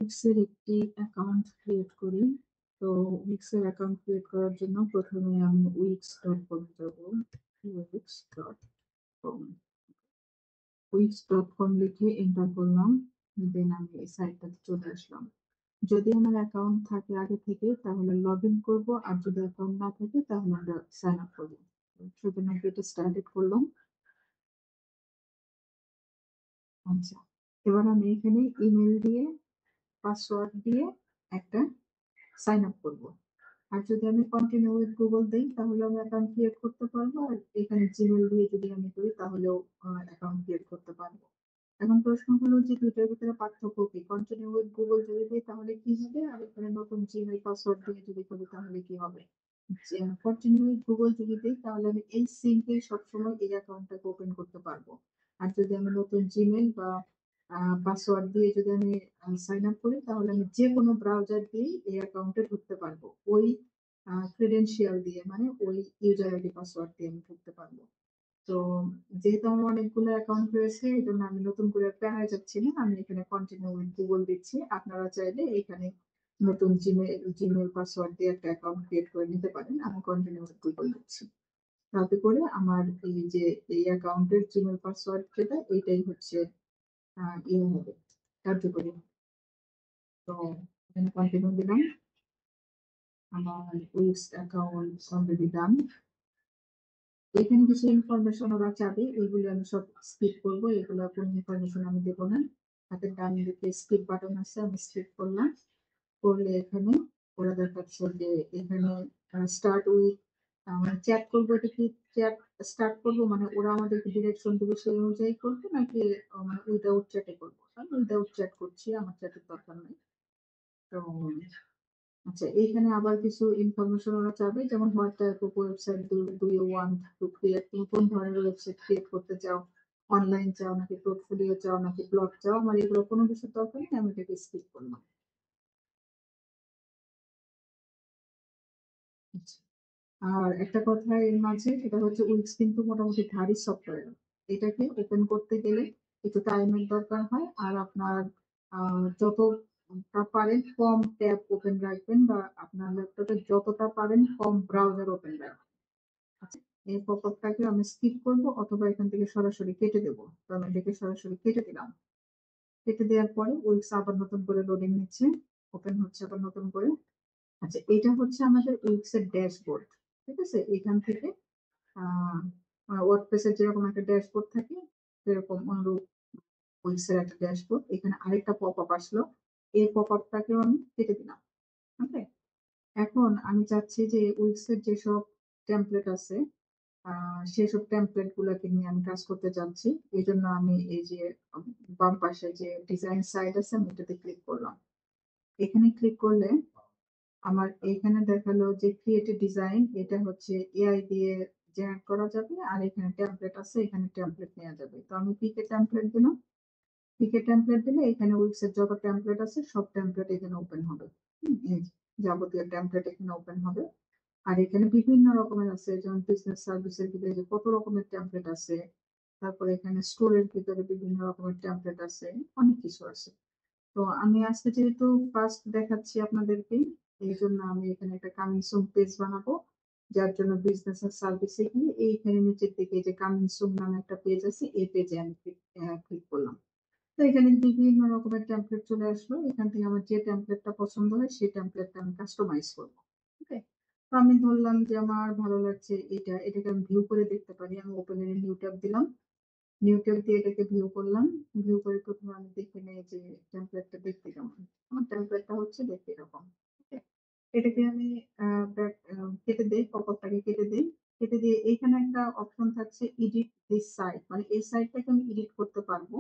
উইক্সের একটি account create করি। তো উইক্সের অ্যাকাউন্ট ক্রিয়েট করার জন্য প্রথমে আমি wix.com যাব। wix.com wix.com লিখে এন্টার করলাম। দেন আমি এই সাইটটাতে চলে আসলাম। যদি আমার অ্যাকাউন্ট থাকে আগে থেকে তাহলে লগ ইন করবো, আর যদি অ্যাকাউন্ট না থাকে তাহলে আমরা সাইন আপ করবো। সেজন্য এটা স্টার্টেড করলাম। আচ্ছা, এবার আমি এখানে ইমেল দিয়ে পাসওয়ার্ড দিয়ে একটা সাইন আপ করবো। আর যদি আমি কন্টিনিউ উইথ গুগল দিই তাহলে আমি অ্যাকাউন্ট ক্রিয়েট করতে পারবো, আর এখানে জিমেল দিয়ে যদি আমি করি তাহলেও অ্যাকাউন্ট ক্রিয়েট করতে পারবো। এখন প্রশ্ন হলো যে দুইটার ভিতরে পার্থক্য কি? কন্টিনিউ উইথ গুগল যদি দিই তাহলে কি হবে, আর এখানে নতুন জিমেল পাসওয়ার্ড দিয়ে যদি করি তাহলে কি হবে? কন্টিনিউ উইথ গুগল যদি দিই তাহলে আমি এই সিঙ্কেই সবসময় এই অ্যাকাউন্টটাকে ওপেন করতে পারবো। আর যদি আমি নতুন জিমেল বা পাসওয়ার্ড দিয়ে যদি আমি সাইন আপ করি তাহলে আমি যে কোনো ব্রাউজার দিয়ে এই অ্যাকাউন্টে ঢুকতে পারবো, ওই ক্রেডেনশিয়াল দিয়ে, মানে ওই ইউজার আইডি পাসওয়ার্ড দিয়ে আমি ঢুকতে পারবো। তো যেহেতু আমার অনেকগুলো অ্যাকাউন্ট রয়েছে এই জন্য আমি নতুন করে প্যারা যাচ্ছি না, আমি এখানে কন্টিনিউ উইথ গুগল দিচ্ছি। আপনারা চাইলে এখানে নতুন জিমেল পাসওয়ার্ড দিয়ে একটা অ্যাকাউন্ট ক্রিয়েট করে নিতে পারেন। আমি কন্টিনিউ উইথ গুগল দিচ্ছি। তাতে করে আমার এই যে এই অ্যাকাউন্টের জিমেল পাসওয়ার্ড যেটা এইটাই হচ্ছে ইয়ে হবে, কার্যকরী হবে। তো এখানে কন্টিনিউ দিলাম। আমার উইক্স অ্যাকাউন্ট অলরেডি ডান। এখানে কিছু ইনফরমেশন ওরা চাবে, এইগুলো আমি সব স্কিপ করবো, এগুলো কোনো ইনফরমেশন আমি দেবো না। হাতের ডান দিকে স্কিপ বাটন আছে, আমি স্কিপ করলাম। করলে এখানে ওরা দেখাচ্ছে যে এখানে স্টার্ট উইথ, মানে চ্যাট করবো। এটা কি চ্যাট স্টার্ট করবো, মানে ওরা আমাদেরকে ডিরেকশন দেবে সেই অনুযায়ী করবো, নাকি মানে উইদাউট চ্যাটে করবো? আমি উইদাউট চ্যাট করছি, আমার চ্যাটের দরকার নেই। তো আচ্ছা, এইখানে আবার কিছু ইনফরমেশন ওরা চাবে, যেমন what type of website do you want to create, তুমি কোন ধরনের ওয়েবসাইট ক্রিয়েট করতে চাও, অনলাইন চাও নাকি পোর্টফোলিও চাও নাকি ব্লগ চাও। আমার এগুলো কোনো কিছু দরকার নেই, আমি এটাকে স্কিপ করলাম। আচ্ছা, আর একটা কথা এর মাঝে, সেটা হচ্ছে উইক্স কিন্তু মোটামুটি ভারী সফটওয়্যার। এটাকে ওপেন করতে গেলে একটু টাইমের দরকার হয়, আর আপনার যতটা পারেন কম ট্যাব ওপেন রাখবেন, বা আপনার ল্যাপটপে যতটা পারেন কম ব্রাউজার ওপেন রাখবেন। আচ্ছা, এই পপআপটাকে আমি স্কিপ করবো, অথবা এখান থেকে সরাসরি কেটে দেবো। তো আমি এটাকে সরাসরি কেটে দিলাম। কেটে দেওয়ার পরে উইক্স আবার নতুন করে লোডিং নিচ্ছে, ওপেন হচ্ছে আবার নতুন করে। আচ্ছা, এটা হচ্ছে আমাদের উইক্স এর ড্যাশবোর্ড। ঠিক আছে, এখান থেকে ওয়ার্ডপ্রেসের যেরকম একটা ড্যাশবোর্ড থাকে সেরকম অনুরূপ উইক্স এর একটা ড্যাশবোর্ড। এখানে আরেকটা পপ আপ আসলো, এই পপ আপটাকেও আমি কেটে দিলাম। ওকে, এখন আমি চাচ্ছি যে উইক্স এর যেসব টেমপ্লেট আছে সেসব টেমপ্লেট গুলোকে নিয়ে আমি কাজ করতে চাচ্ছি। এই জন্য আমি এই যে বাম পাশে যে ডিজাইন সাইড আছে আমি এটাতে ক্লিক করলাম। এখানে ক্লিক করলে আমার এখানে দেখালো যে ক্রিয়েট ডিজাইন, এটা হচ্ছে এআই দিয়ে জেনারেট করা যাবে, আর এখানে টেমপ্লেট আছে, এখানে টেমপ্লেট নেওয়া যাবে। তো আমি পিকে টেমপ্লেট দিলাম। পিকে টেমপ্লেট দিলে এখানে উইক্স এর যত টেমপ্লেট আছে সব টেমপ্লেট এখানে ওপেন হবে। এই যে যাবতীয় টেমপ্লেট এখানে ওপেন হবে। আর এখানে বিভিন্ন রকমের আছে, যেমন বিজনেস সার্ভিসের ভিতরে যে কত রকমের টেমপ্লেট আছে, তারপরে এখানে স্টোরের ভিতরে বিভিন্ন রকমের টেমপ্লেট আছে, অনেক কিছু আছে। তো আমি আজকে যেহেতু ফার্স্ট দেখাচ্ছি আপনাদেরকে, এই জন্য আমি এখানে একটা কামিং সুন পেজ বানাবো, যার জন্য বিজনেস আর সার্ভিসে গিয়ে এইখানে নিচের দিকে যে কামিং সুন নামে একটা পেজ আছে, এই পেজে আমি ক্লিক করলাম। তো এখানে বিভিন্ন রকমের টেমপ্লেট চলে আসলো, এখান থেকে আমার যে টেমপ্লেটটা পছন্দ হয় সেই টেমপ্লেটটা আমি কাস্টমাইজ করবো। ওকে, তো আমি ধরলাম যে আমার ভালো লাগছে এটা, এটাকে আমি ভিউ করে দেখতে পারি। আমি ওপেন এর নিউ ট্যাব দিলাম, নিউ ট্যাব দিয়ে এটাকে ভিউ করলাম। ভিউ করে প্রথমে আমি দেখে নেই যে টেমপ্লেটটা দেখতে কেমন। আমার টেমপ্লেটটা হচ্ছে দেখতে এরকম। Okay? এটাকে আমি কেটে দেই, পপআপটাকে কেটে দেই। কেটে দিয়ে এইখানে একটা অপশন থাকছে এডিট দিস সাইট, মানে এই সাইটটাকে আমি এডিট করতে পারবো।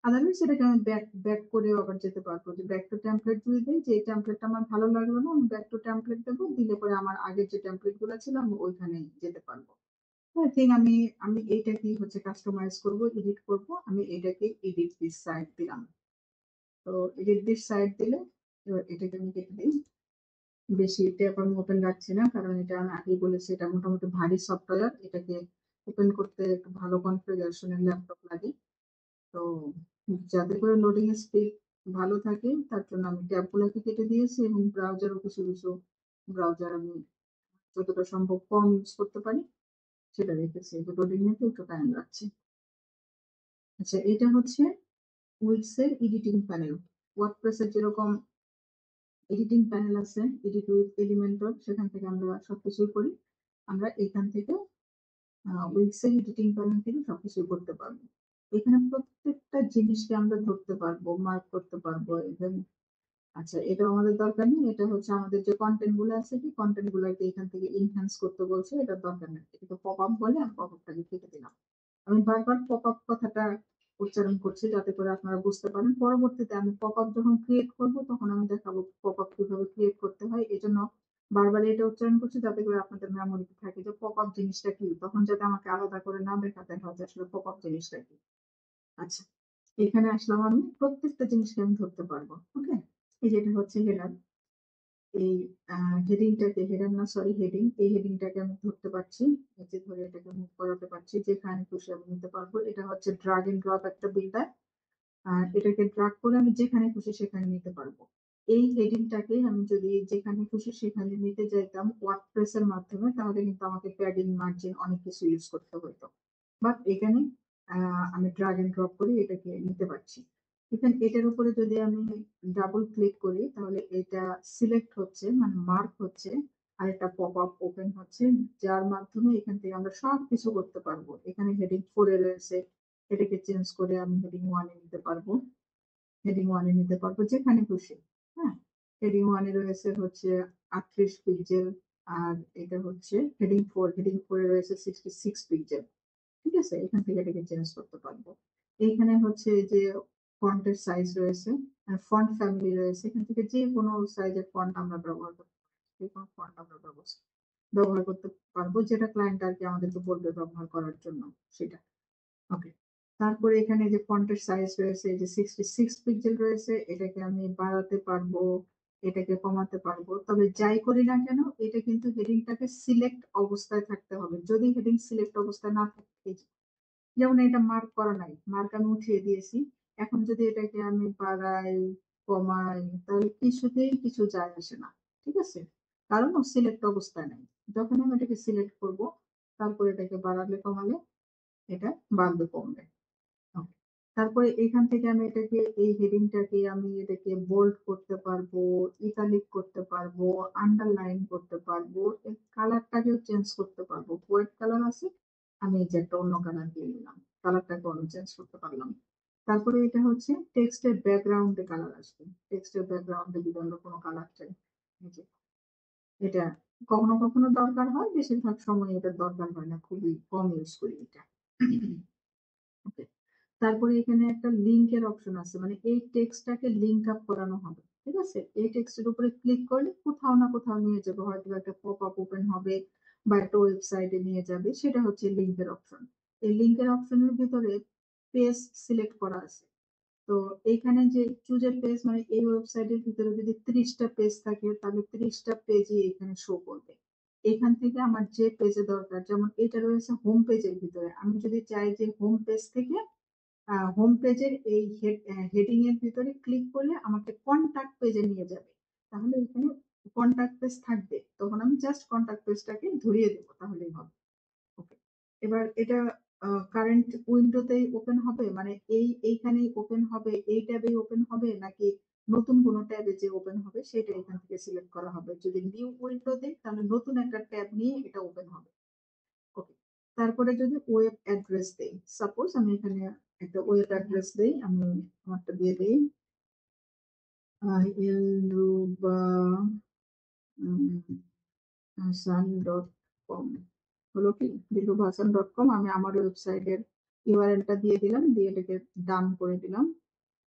আদারওয়াইজ সেটাকে আমি ব্যাক ব্যাক করে আবার যেতে পারবো, যে ব্যাক টু টেমপ্লেট যদি দিই, যে এই টেমপ্লেটটা আমার ভালো লাগলো না, আমি ব্যাক টু টেমপ্লেট দেবো, দিলে পরে আমার আগের যে টেমপ্লেট গুলো ছিল আমি ওইখানে যেতে পারবো। আই থিঙ্ক আমি আমি এইটাকে হচ্ছে কাস্টমাইজ করব, এডিট করব। আমি এটাকে এডিট দিস সাইড দিলাম। তো এডিট দিস সাইড দিলে এবার এটাকে আমি কেটে দিই। বেশি ট্যাব আমি ওপেন রাখছি না, কারণ এটা আমি আগেই বলেছি এটা মোটামুটি ভারী সফটওয়্যার, এটাকে ওপেন করতে একটু ভালো কনফিগারেশনের ল্যাপটপ লাগে। তো যাতে করে লোডিং স্পিড ভালো থাকে তার জন্য আমি ট্যাবগুলোকে কেটে দিয়েছি এবং ব্রাউজারও কিছু কিছু ব্রাউজার আমি যতটা সম্ভব কম ইউজ করতে পারি সেটা রেখেছি। দুটো নিতে একটু টাইম লাগছে। আচ্ছা, এটা হচ্ছে উইক্স এর এডিটিং প্যানেল। ওয়ার্ডপ্রেস এর যেরকম এডিটিং প্যানেল আছে, এডিট উইথ এলিমেন্টর, সেখান থেকে আমরা সবকিছুই করি। আমরা এখান থেকে উইক্স এর এডিটিং প্যানেল থেকে সবকিছু করতে পারবো। এখানে প্রত্যেকটা জিনিসকে আমরা ধরতে পারবো, মার্ক করতে পারবো। এবং আচ্ছা, এটা আমাদের দরকার নেই। এটা হচ্ছে আমাদের যে কন্টেন্ট গুলো আছে, কি কন্টেন্ট গুলোকে এখান থেকে ইনহ্যান্স করতে বলছে, এটা দরকার নেই। এটা পপ আপ বলে আমি পপ আপটাকে কেটে দিলাম। আমি বারবার পপ আপ কথাটা উচ্চারণ করছি যাতে করে আপনারা বুঝতে পারেন। পরবর্তীতে আমি পপ আপ যখন ক্রিয়েট করব তখন আমি দেখাবো পপ আপ কিভাবে ক্রিয়েট করতে হয়। এই জন্য বারবার এটা উচ্চারণ করছি যাতে করে আপনাদের মেমোরিতে থাকে যে পপ আপ জিনিসটা কি, তখন যাতে আমাকে আলাদা করে না দেখাতে হয় যে আসলে পপ আপ জিনিসটা কি। আচ্ছা, এখানে আসলাম, আমি প্রত্যেকটা জিনিসকে আমি ধরতে পারবো। ওকে, এই যেটা হচ্ছে হেডার, এই হেডিংটাকে, হেডার না সরি হেডিং, এই হেডিংটাকে আমি ধরতে পারছি, নিচে ধরে এটাকে মুভ করাতে পারছি, যেখানে খুশি আমি নিতে পারবো। এটা হচ্ছে ড্রাগ এন্ড ড্রপ একটা বিল্ডার, আর এটাকে ড্রাগ করে আমি যেখানে খুশি সেখানে নিতে পারবো। এই হেডিংটাকে আমি যদি যেখানে খুশি সেখানে নিতে চাইতাম ওয়ার্ডপ্রেস এর মাধ্যমে, তাহলে কিন্তু আমাকে প্যাডিং, মার্জিন অনেক কিছু ইউজ করতে হতো। বাট এখানে আমি ড্রাগ এন্ড ড্রপ করে এটাকে নিতে পারছি। এখানে এটার উপরে যদি আমি ডাবল ক্লিক করি তাহলে এটা সিলেক্ট হচ্ছে, মানে মার্ক হচ্ছে, আর একটা পপ আপ ওপেন হচ্ছে, যার মাধ্যমে এখান থেকে আমরা সব কিছু করতে পারবো। এখানে হেডিং 4 এ রয়েছে, এটাকে চেঞ্জ করে আমি হেডিং 1 এ নিতে পারবো। হেডিং 1 এ নিতে পারবো যেখানে খুশি। হ্যাঁ, হেডিং 1 এ রয়েছে হচ্ছে 38 পিক্সেল, আর এটা হচ্ছে হেডিং 4, হেডিং 4 এ রয়েছে 66 পিক্সেল। ঠিক আছে, এখান থেকে এটাকে চেঞ্জ করতে পারবো। এইখানে হচ্ছে যে ফন্টের সাইজ রয়েছে, ফন্ট ফ্যামিলি রয়েছে, এখান থেকে যে কোনো সাইজের ফন্ট আমরা ব্যবহার করতে পারবো, যে কোনো ফন্ট আমরা ব্যবহার করতে পারবো, যেটা ক্লায়েন্ট আর কি আমাদেরকে বলবে ব্যবহার করার জন্য সেটা। ওকে, তারপরে এখানে যে ফন্টের সাইজ রয়েছে, যে 66 পিক্সেল রয়েছে, এটাকে আমি বাড়াতে পারবো, এটাকে কমাতে পারবো। তবে যাই করি না কেন, এটা কিন্তু হেডিংটাকে সিলেক্ট অবস্থায় থাকতে হবে। যদি হেডিং সিলেক্ট অবস্থায় না থাকে, যেমন এটা মার্ক করা নাই, মার্ক আমি উঠিয়ে দিয়েছি, এখন যদি এটাকে আমি বাড়াই, কমাই, তাহলে কিছুতেই কিছু যায় আসে না। ঠিক আছে, কারণ ও সিলেক্ট অবস্থায় নাই। যখন আমি এটাকে সিলেক্ট করব, তারপর এটাকে বাড়ালে কমালে এটা বাড়বে কমবে। Okay. তারপরে এখান থেকে আমি এটাকে, এই হেডিংটাকে আমি এটাকে বোল্ড করতে পারবো, ইটালিক করতে পারবো, আন্ডারলাইন করতে পারবো, এর কালারটাকেও চেঞ্জ করতে পারবো। হোয়াইট কালার আছে, আমি এই যে একটা অন্য কালার দিয়ে নিলাম, কালারটাকে অন্য চেঞ্জ করতে পারলাম। তারপরে এটা হচ্ছে টেক্সটের ব্যাকগ্রাউন্ডে কালার আসবে, টেক্সটের ব্যাকগ্রাউন্ডে যদি আমরা কোনো কালার চাই, এই যে এটা কখনো কখনো দরকার হয়, বেশিরভাগ সময় এটা দরকার হয় না, খুবই কম ইউজ করি এটা। ওকে, তারপরে এখানে একটা লিঙ্কের অপশন আছে, মানে এই টেক্সটটাকে লিঙ্ক আপ করানো হবে। ঠিক আছে, এই টেক্সটের উপরে ক্লিক করলে কোথাও না কোথাও নিয়ে যাবে, হয়তো একটা পপ আপ ওপেন হবে বা একটা ওয়েবসাইটে নিয়ে যাবে, সেটা হচ্ছে লিঙ্কের অপশন। এই লিঙ্কের অপশনের ভিতরে পেজ সিলেক্ট করা আছে। তো এইখানে যে চুজের পেজ, মানে এই ওয়েবসাইটের ভিতরে যদি 30টা পেজ থাকে তাহলে 30টা পেজই এখানে শো করবে। এখান থেকে আমার যে পেজে দরকার, যেমন এটা রয়েছে হোম পেজের ভিতরে, আমি যদি চাই যে হোম পেজ থেকে হোম পেজের এই হেডিং এর ভিতরে ক্লিক করলে আমাকে কন্টাক্ট পেজে নিয়ে যাবে, তাহলে এখানে কন্টাক্ট পেজ থাকবে, তখন আমি জাস্ট কন্টাক্ট পেজটাকে ধরিয়ে দেবো, তাহলেই হবে। ওকে, এবার এটা কারেন্ট উইন্ডোতেই ওপেন হবে, মানে এইখানেই ওপেন হবে, এই ট্যাবেই ওপেন হবে, নাকি নতুন কোনো ট্যাবে যে ওপেন হবে সেটা এখান থেকে সিলেক্ট করা হবে। যদি নিউ উইন্ডো দেই তাহলে নতুন একটা ট্যাব নিয়ে এটা ওপেন হবে। ওকে, তারপরে যদি ওয়েব অ্যাড্রেস দেই, সাপোজ আমি এখানে একটা ওয়েব অ্যাড্রেস দেই, আমি আমারটা দিয়ে দিই ইলরুবা হাসান.কম, হলো কি দিলরুবা হাসান.কম, আমি আমার ওয়েবসাইটের ইউআরএলটা দিয়ে দিলাম, দিয়ে এটাকে ডান করে দিলাম।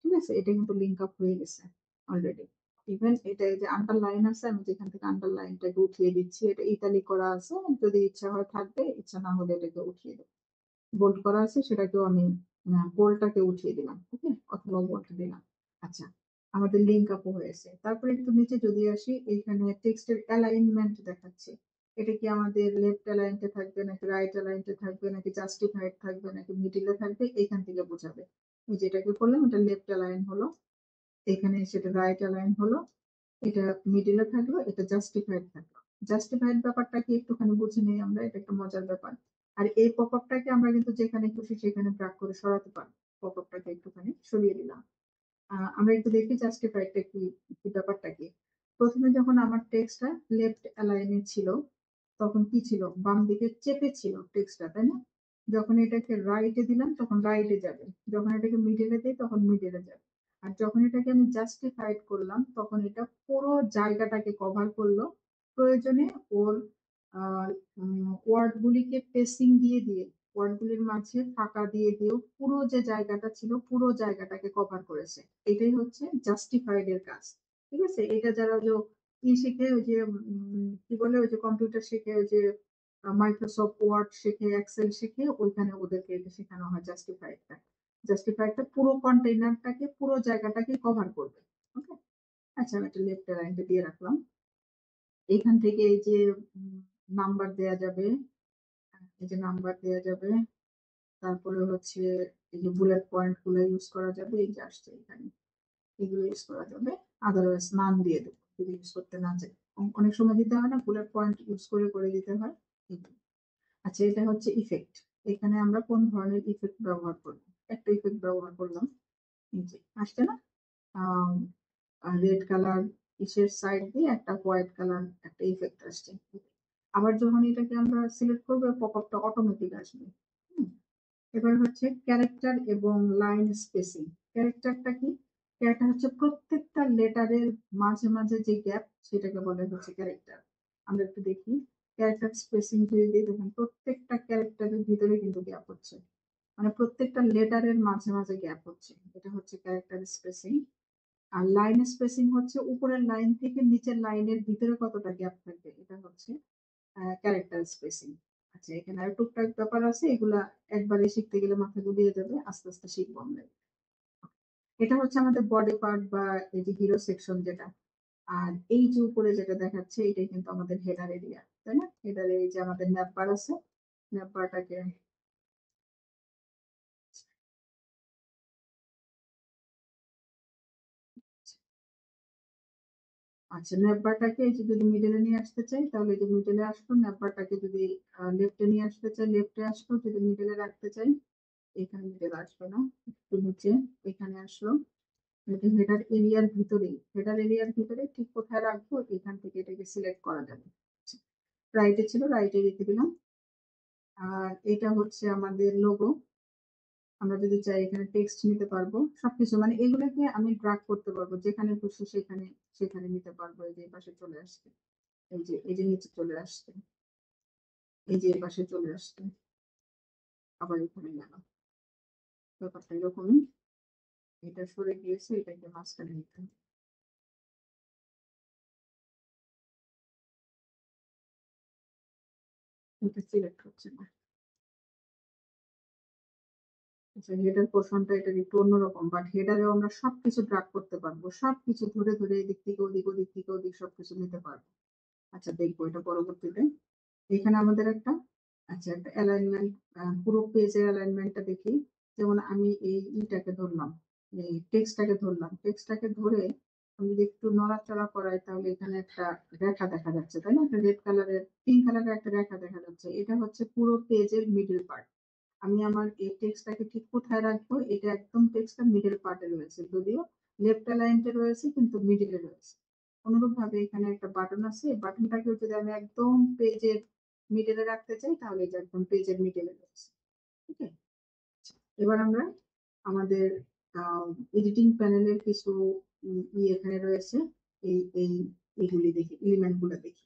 ঠিক আছে, এটা কিন্তু লিঙ্ক আপ হয়ে গেছে অলরেডি। ইভেন এটা এই যে আন্ডারলাইন আছে, আমি যেখান থেকে আন্ডারলাইনটাকে উঠিয়ে দিচ্ছি, এটা ইতালি করা আছে, যদি ইচ্ছা হয় থাকবে, ইচ্ছা না হলে এটাকে উঠিয়ে দেবো। বোল্ড করা আছে সেটাকেও আমি বোল্ডটাকে উঠিয়ে দিলাম, ওকে, অথবা বোল্ড দিলাম। আচ্ছা, আমাদের লিঙ্ক আপ হয়েছে। তারপরে একটু নিচে যদি আসি, এখানে টেক্সটের অ্যালাইনমেন্ট দেখাচ্ছে। এটা কি আমাদের লেফট অ্যালাইনটে থাকবে, নাকি রাইট অ্যালাইনটে থাকবে, নাকি জাস্টিফাইড থাকবে, নাকি মিডিলে থাকবে, এখান থেকে বোঝাবে। এই যেটাকে করলাম এটা লেফট অ্যালাইন হলো। এখানে সেটা রাইট অ্যালাইন হলো, এটা মিডিলে থাকলো, এটা জাস্টিফাইড থাকলো। জাস্টিফাইড ব্যাপারটা কি একটুখানি বুঝে নেই আমরা, এটা একটা মজার ব্যাপার। আর এই পপআপটাকে আমরা কিন্তু যেখানে খুশি সেখানে ড্র্যাগ করে সরাতে পারি। পপআপটাকে একটুখানি সরিয়ে দিলাম। আমরা একটু দেখি জাস্টিফাইডটা কি, কি ব্যাপারটা কি। প্রথমে যখন আমার টেক্সটটা লেফট অ্যালাইনে ছিল, তখন কি ছিল, বাম দিকে চেপে ছিল টেক্সটটা, তাই না? যখন এটাকে রাইটে দিলাম তখন রাইটে যাবে, যখন এটাকে মিডলে দিই তখন মিডলে যাবে। আর যখন এটাকে আমি জাস্টিফাইড করলাম তখন এটা পুরো জায়গাটাকে কভার করলো। প্রয়োজনে ওর ওয়ার্ড গুলিকে পেসিং দিয়ে দিয়ে, ওয়ার্ড গুলির মাঝে ফাঁকা দিয়ে দিয়েও পুরো যে জায়গাটা ছিল পুরো জায়গাটাকে কভার করেছে। এটাই হচ্ছে জাস্টিফাইড এর কাজ। ঠিক আছে, এটা যারা যে শিখে, ওই যে কি বলে, ওই যে কম্পিউটার শিখে, ওই যে মাইক্রোসফট ওয়ার্ড শিখে, এক্সেল শিখে, ওইখানে ওদেরকে এটা শেখানো হয় জাস্টিফাইডটা। জাস্টিফাইডটা পুরো কন্টেইনারটাকে, পুরো জায়গাটাকে কভার করবে। ওকে, আচ্ছা আমি একটা লেফট লাইনটা দিয়ে রাখলাম। এখান থেকে এই যে নাম্বার দেয়া যাবে, এই যে নাম্বার দেয়া যাবে, তারপরে হচ্ছে এই যে বুলেট পয়েন্ট গুলো ইউজ করা যাবে, এই যে আসছে এখানে, এগুলো ইউজ করা যাবে। আদারওয়াইজ নাম দিয়ে দেবো যদি ইউজ করতে না চাই। অনেক সময় দিতে হয় না, বুলেট পয়েন্ট ইউজ করে করে দিতে হয় এগুলো। আচ্ছা, এটা হচ্ছে ইফেক্ট। এখানে আমরা কোন ধরনের ইফেক্ট ব্যবহার করবো? একটা ইফেক্ট ব্যবহার করলাম, এই যে আসছে না, রেড কালার ইসের সাইড দিয়ে একটা হোয়াইট কালার একটা ইফেক্ট আসছে। আবার যখন এটাকে আমরা সিলেক্ট করবো পপআপটা অটোমেটিক আসবে। হুম, এবার হচ্ছে ক্যারেক্টার এবং লাইন স্পেসিং। ক্যারেক্টারটা কি? ক্যারেক্টার হচ্ছে প্রত্যেকটা লেটারের মাঝে মাঝে যে গ্যাপ, সেটাকে বলে হচ্ছে ক্যারেক্টার। আমরা একটু দেখি, ক্যারেক্টার স্পেসিং যদি দিই দেখুন প্রত্যেকটা ক্যারেক্টারের ভিতরে কিন্তু গ্যাপ হচ্ছে, মানে প্রত্যেকটা লেটারের মাঝে মাঝে গ্যাপ হচ্ছে, এটা হচ্ছে ক্যারেক্টার স্পেসিং। আর লাইন স্পেসিং হচ্ছে উপরের লাইন থেকে নিচের লাইনের ভিতরে কতটা গ্যাপ থাকবে, এটা হচ্ছে ক্যারেক্টার স্পেসিং। আচ্ছা, এখানে আর টুকটাক ব্যাপার আছে, এগুলা একবারে শিখতে গেলে মাথা গুলিয়ে যাবে, আস্তে আস্তে শিখবো আমরা। এটা হচ্ছে আমাদের বডি পার্ট বা এই যে হিরো সেকশন যেটা। আর এই যে উপরে যেটা দেখাচ্ছে এটাই কিন্তু আমাদের হেডার এরিয়া, তাই না? হেডারে এই যে আমাদের ন্যাপ বার আছে, ন্যাপ বারটাকে, আচ্ছা ন্যাপ বারটাকে এই যে যদি মিডলে নিয়ে আসতে চাই তাহলে এই যে মিডলে আসলো, ন্যাপ বারটাকে যদি লেফটে নিয়ে আসতে চাই লেফটে আসলো, যদি মিডলে রাখতে চাই এখানে মিডল আসলো না, একটু নিচে এখানে আসলো। এটা হেডার এরিয়ার ভিতরেই, হেডার এরিয়ার ভিতরে ঠিক কোথায় রাখবো এখান থেকে এটাকে সিলেক্ট করা যাবে। রাইটে ছিল, রাইটে রেখে দিলাম। আর এটা হচ্ছে আমাদের লোগো। আমরা যদি চাই এখানে টেক্সট নিতে পারবো, সবকিছু মানে এগুলোকে আমি ড্রাগ করতে পারবো, যেখানে খুশি সেখানে সেখানে নিতে পারবো। এই যে এই পাশে চলে আসছে, এই যে নিচে চলে আসছে, এই যে এই পাশে চলে আসছে, আবার এখানে গেল। ব্যাপারটা এরকমই, এটা সরে গিয়েছে, এটাকে মাঝখানে নিতে হবে। এটা সিলেক্ট হচ্ছে না। আচ্ছা, হেডার পোর্শনটা এটা একটু অন্যরকম, বাট হেডারেও আমরা সবকিছু ড্রাগ করতে পারবো, সবকিছু ধরে ধরে এদিক থেকে ওদিক, ওদিক থেকে ওদিক সবকিছু নিতে পারবো। আচ্ছা দেখবো এটা পরবর্তীতে। এখানে আমাদের একটা, আচ্ছা একটা অ্যালাইনমেন্ট, পুরো পেজের অ্যালাইনমেন্টটা দেখি। যেমন আমি এই ইটাকে ধরলাম, এই টেক্সটটাকে ধরলাম, টেক্সটটাকে ধরে আমি যদি একটু নড়াচড়া করাই তাহলে এখানে একটা রেখা দেখা যাচ্ছে, তাই না? একটা রেড কালারের, পিঙ্ক কালারের একটা রেখা দেখা যাচ্ছে, এটা হচ্ছে পুরো পেজের মিডল পার্ট। আমি আমার এই টেক্সটটাকে ঠিক কোথায় রাখবো, এটা একদম টেক্সটটা মিডল পার্টে রয়েছে, যদিও লেফট অ্যালাইনড রয়েছে কিন্তু মিডলে রয়েছে। অনুরূপ ভাবে এখানে একটা বাটন আছে, এই বাটনটাকে যদি আমি একদম পেজের মিডলে রাখতে চাই তাহলে এটা একদম পেজের মিডলে রয়েছে। ঠিক আছে, এবার আমরা আমাদের এডিটিং প্যানেলের কিছু এখানে রয়েছে, এই এই এগুলি দেখি, এলিমেন্ট গুলো দেখি।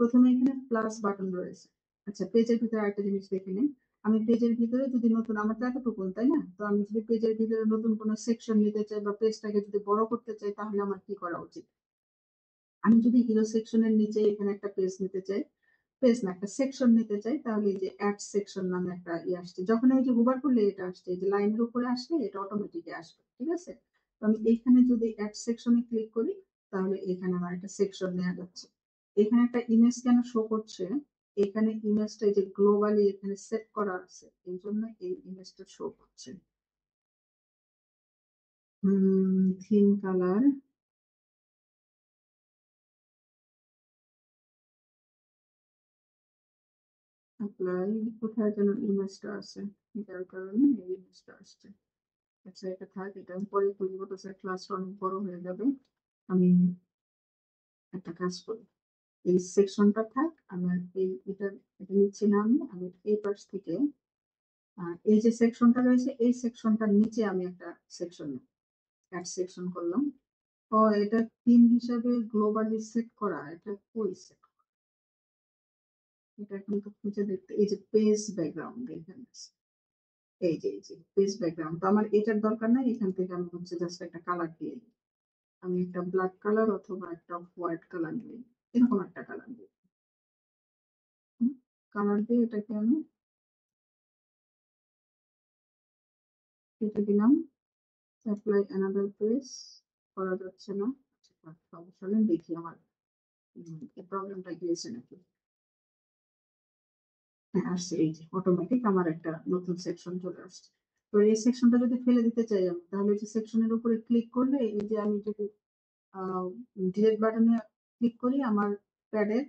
প্রথমে এখানে প্লাস বাটন রয়েছে। আচ্ছা, পেজের ভিতরে আরেকটা জিনিস দেখে নিন। আমি পেজের ভিতরে যদি নতুন, আমার তো এতটুকু তাই না, তো আমি যদি পেজের ভিতরে নতুন কোনো সেকশন নিতে চাই বা পেজটাকে যদি বড় করতে চাই তাহলে আমার কি করা উচিত? আমি যদি হিরো সেকশনের নিচে এখানে একটা পেজ নিতে চাই, পেজ না একটা সেকশন নিতে চাই, তাহলে এই যে অ্যাড সেকশন নামে একটা আসছে, যখন আমি যে হুবার করলে এটা আসছে, এই যে লাইনের উপরে আসলে এটা অটোমেটিক আসবে। ঠিক আছে, তো আমি এইখানে যদি অ্যাড সেকশনে ক্লিক করি তাহলে এখানে আমার একটা সেকশন নেওয়া যাচ্ছে। এখানে একটা ইমেজ কেন শো করছে, এখানে ইমেজটা এই যে গ্লোবালি এখানে সেট করা আছে, এই জন্য এই ইমেজটা শো করছে। থিম কালার, অ্যাপ্লাই, কোথায় যেন ইমেজটা আছে, যার কারণে এই ইমেজটা আসছে। আচ্ছা এটা থাক, এটা আমি পরে খুলবো, তো স্যার ক্লাসটা অনেক বড় হয়ে যাবে। আমি একটা কাজ করি, এই সেকশনটা থাক, আমার এটা এটা নিচ্ছি না, আমি এই পাশ থেকে এই যে সেকশনটা রয়েছে এই সেকশনটার নিচে আমি একটা সেকশন অ্যাড সেকশন করলাম। ও এটা থিম হিসাবে গ্লোবালি সেট করা, এটা কই সেট, এটা কিন্তু খুঁজে দেখতে, এই যে পেজ ব্যাকগ্রাউন্ড এখানে আছে। এই যে পেজ ব্যাকগ্রাউন্ড, তো আমার এটার দরকার নাই, এখান থেকে আমি হচ্ছে জাস্ট একটা কালার দিয়ে দিই। আমি একটা ব্ল্যাক কালার অথবা একটা হোয়াইট কালার দিই, এরকম একটা কালার দিই। কালার দিয়ে এটাকে আমি কেটে দিলাম। অ্যাপ্লাই অ্যানাদার পেজ, করা যাচ্ছে না। আচ্ছা, সমস্যা নেই, দেখি আমার এই প্রবলেমটা গিয়েছে নাকি। হ্যাঁ আসছে, এই যে অটোমেটিক আমার একটা নতুন সেকশন চলে আসছে। তো এই সেকশনটা যদি ফেলে দিতে চাই আমি, তাহলে এই যে সেকশনের উপরে ক্লিক করলে, এই যে আমি যদি ডিলিট বাটনে ক্লিক করি, আমার প্যাডের,